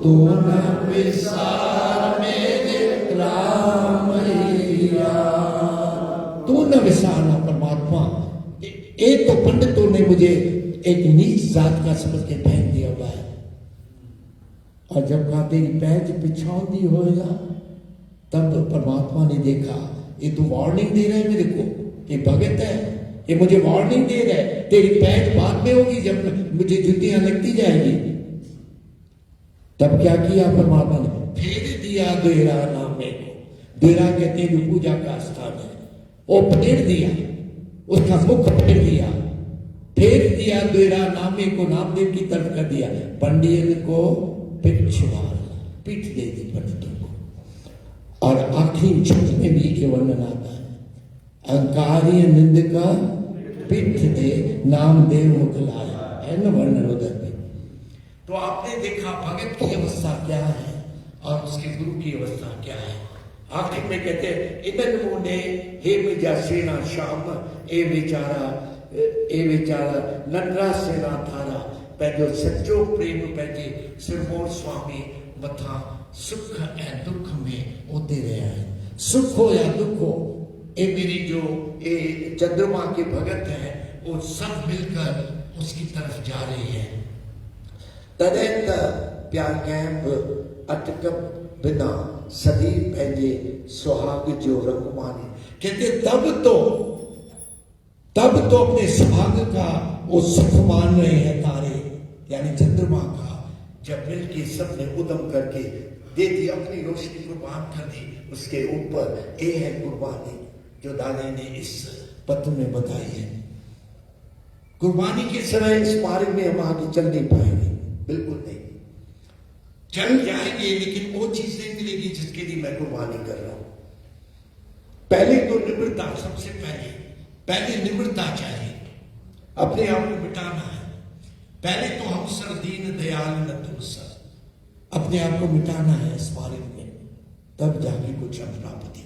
तू न विसार मेरे रामैया, तू न विसारना परमात्मा। एक तो पंडितों ने मुझे एक नीच जात का समझ के फेंक दिया हुआ है, और जब कहा तेरी पैर पिछौती होएगा, तब परमात्मा ने देखा ये तो वार्निंग दे रहा है मेरे को, ये भगत है, ये मुझे वार्निंग दे रहा है, तेरी पैर बाद में होगी जब मुझे जुतियां लगती जाएगी। तब क्या किया परमात्मा ने, फेर दिया देरा नाम में को। देरा कहते हैं जो पूजा का स्थान है, वो फेर दिया, उसका मुख फेर दिया, फेर दिया देरा नामे को, नामदेव की तरफ कर दिया। पंडित को पीठ दे दी पंडितों को। और आखिरी छंद में भी ये वर्णन आता है, अहंकारी निंद का पीठ दे, नामदेव मुखलाया, है न वर्णन उधर में। तो आपने देखा भगत की अवस्था क्या है और उसके गुरु की अवस्था क्या है। आखिर में कहते हैं इधर मुने हे मिजा सेना श्याम, ए बेचारा नन्रा सेना थारा, पैजो सच्चो प्रेम पैजे सिरमोर स्वामी मथा, सुख ए दुख में होते रहे हैं। सुख हो या दुख हो, ये मेरी जो ये चंद्रमा के भगत हैं वो सब मिलकर उसकी तरफ जा रहे हैं। तदेत प्यार कैंप अटकप बिना सदी पहले सुहाग जो रंगमानी, कहते तब तो अपने सुहाग का वो सुख मान रहे हैं तारे, यानी चंद्रमा का। जब मिलके सबने उदम करके दे दी, अपनी रोशनी कुर्बान कर दी उसके ऊपर, ये है कुर्बानी जो दाने ने इस पत्र में बताई है। कुर्बानी के समय इस मार्ग में हम आगे चल नहीं पाएंगे, बिल्कुल नहीं। चल जाएंगे लेकिन वो चीज नहीं मिलेगी जिसके लिए मैं कुर्बानी कर रहा हूं। पहले तो निम्रता, सबसे पहले निम्रता चाहिए, अपने आप को मिटाना है। पहले तो हम सर दीन दयाल न तुम सर, अपने आप को मिटाना है इस मार्ग में, तब जाके कुछ हम प्राप्ति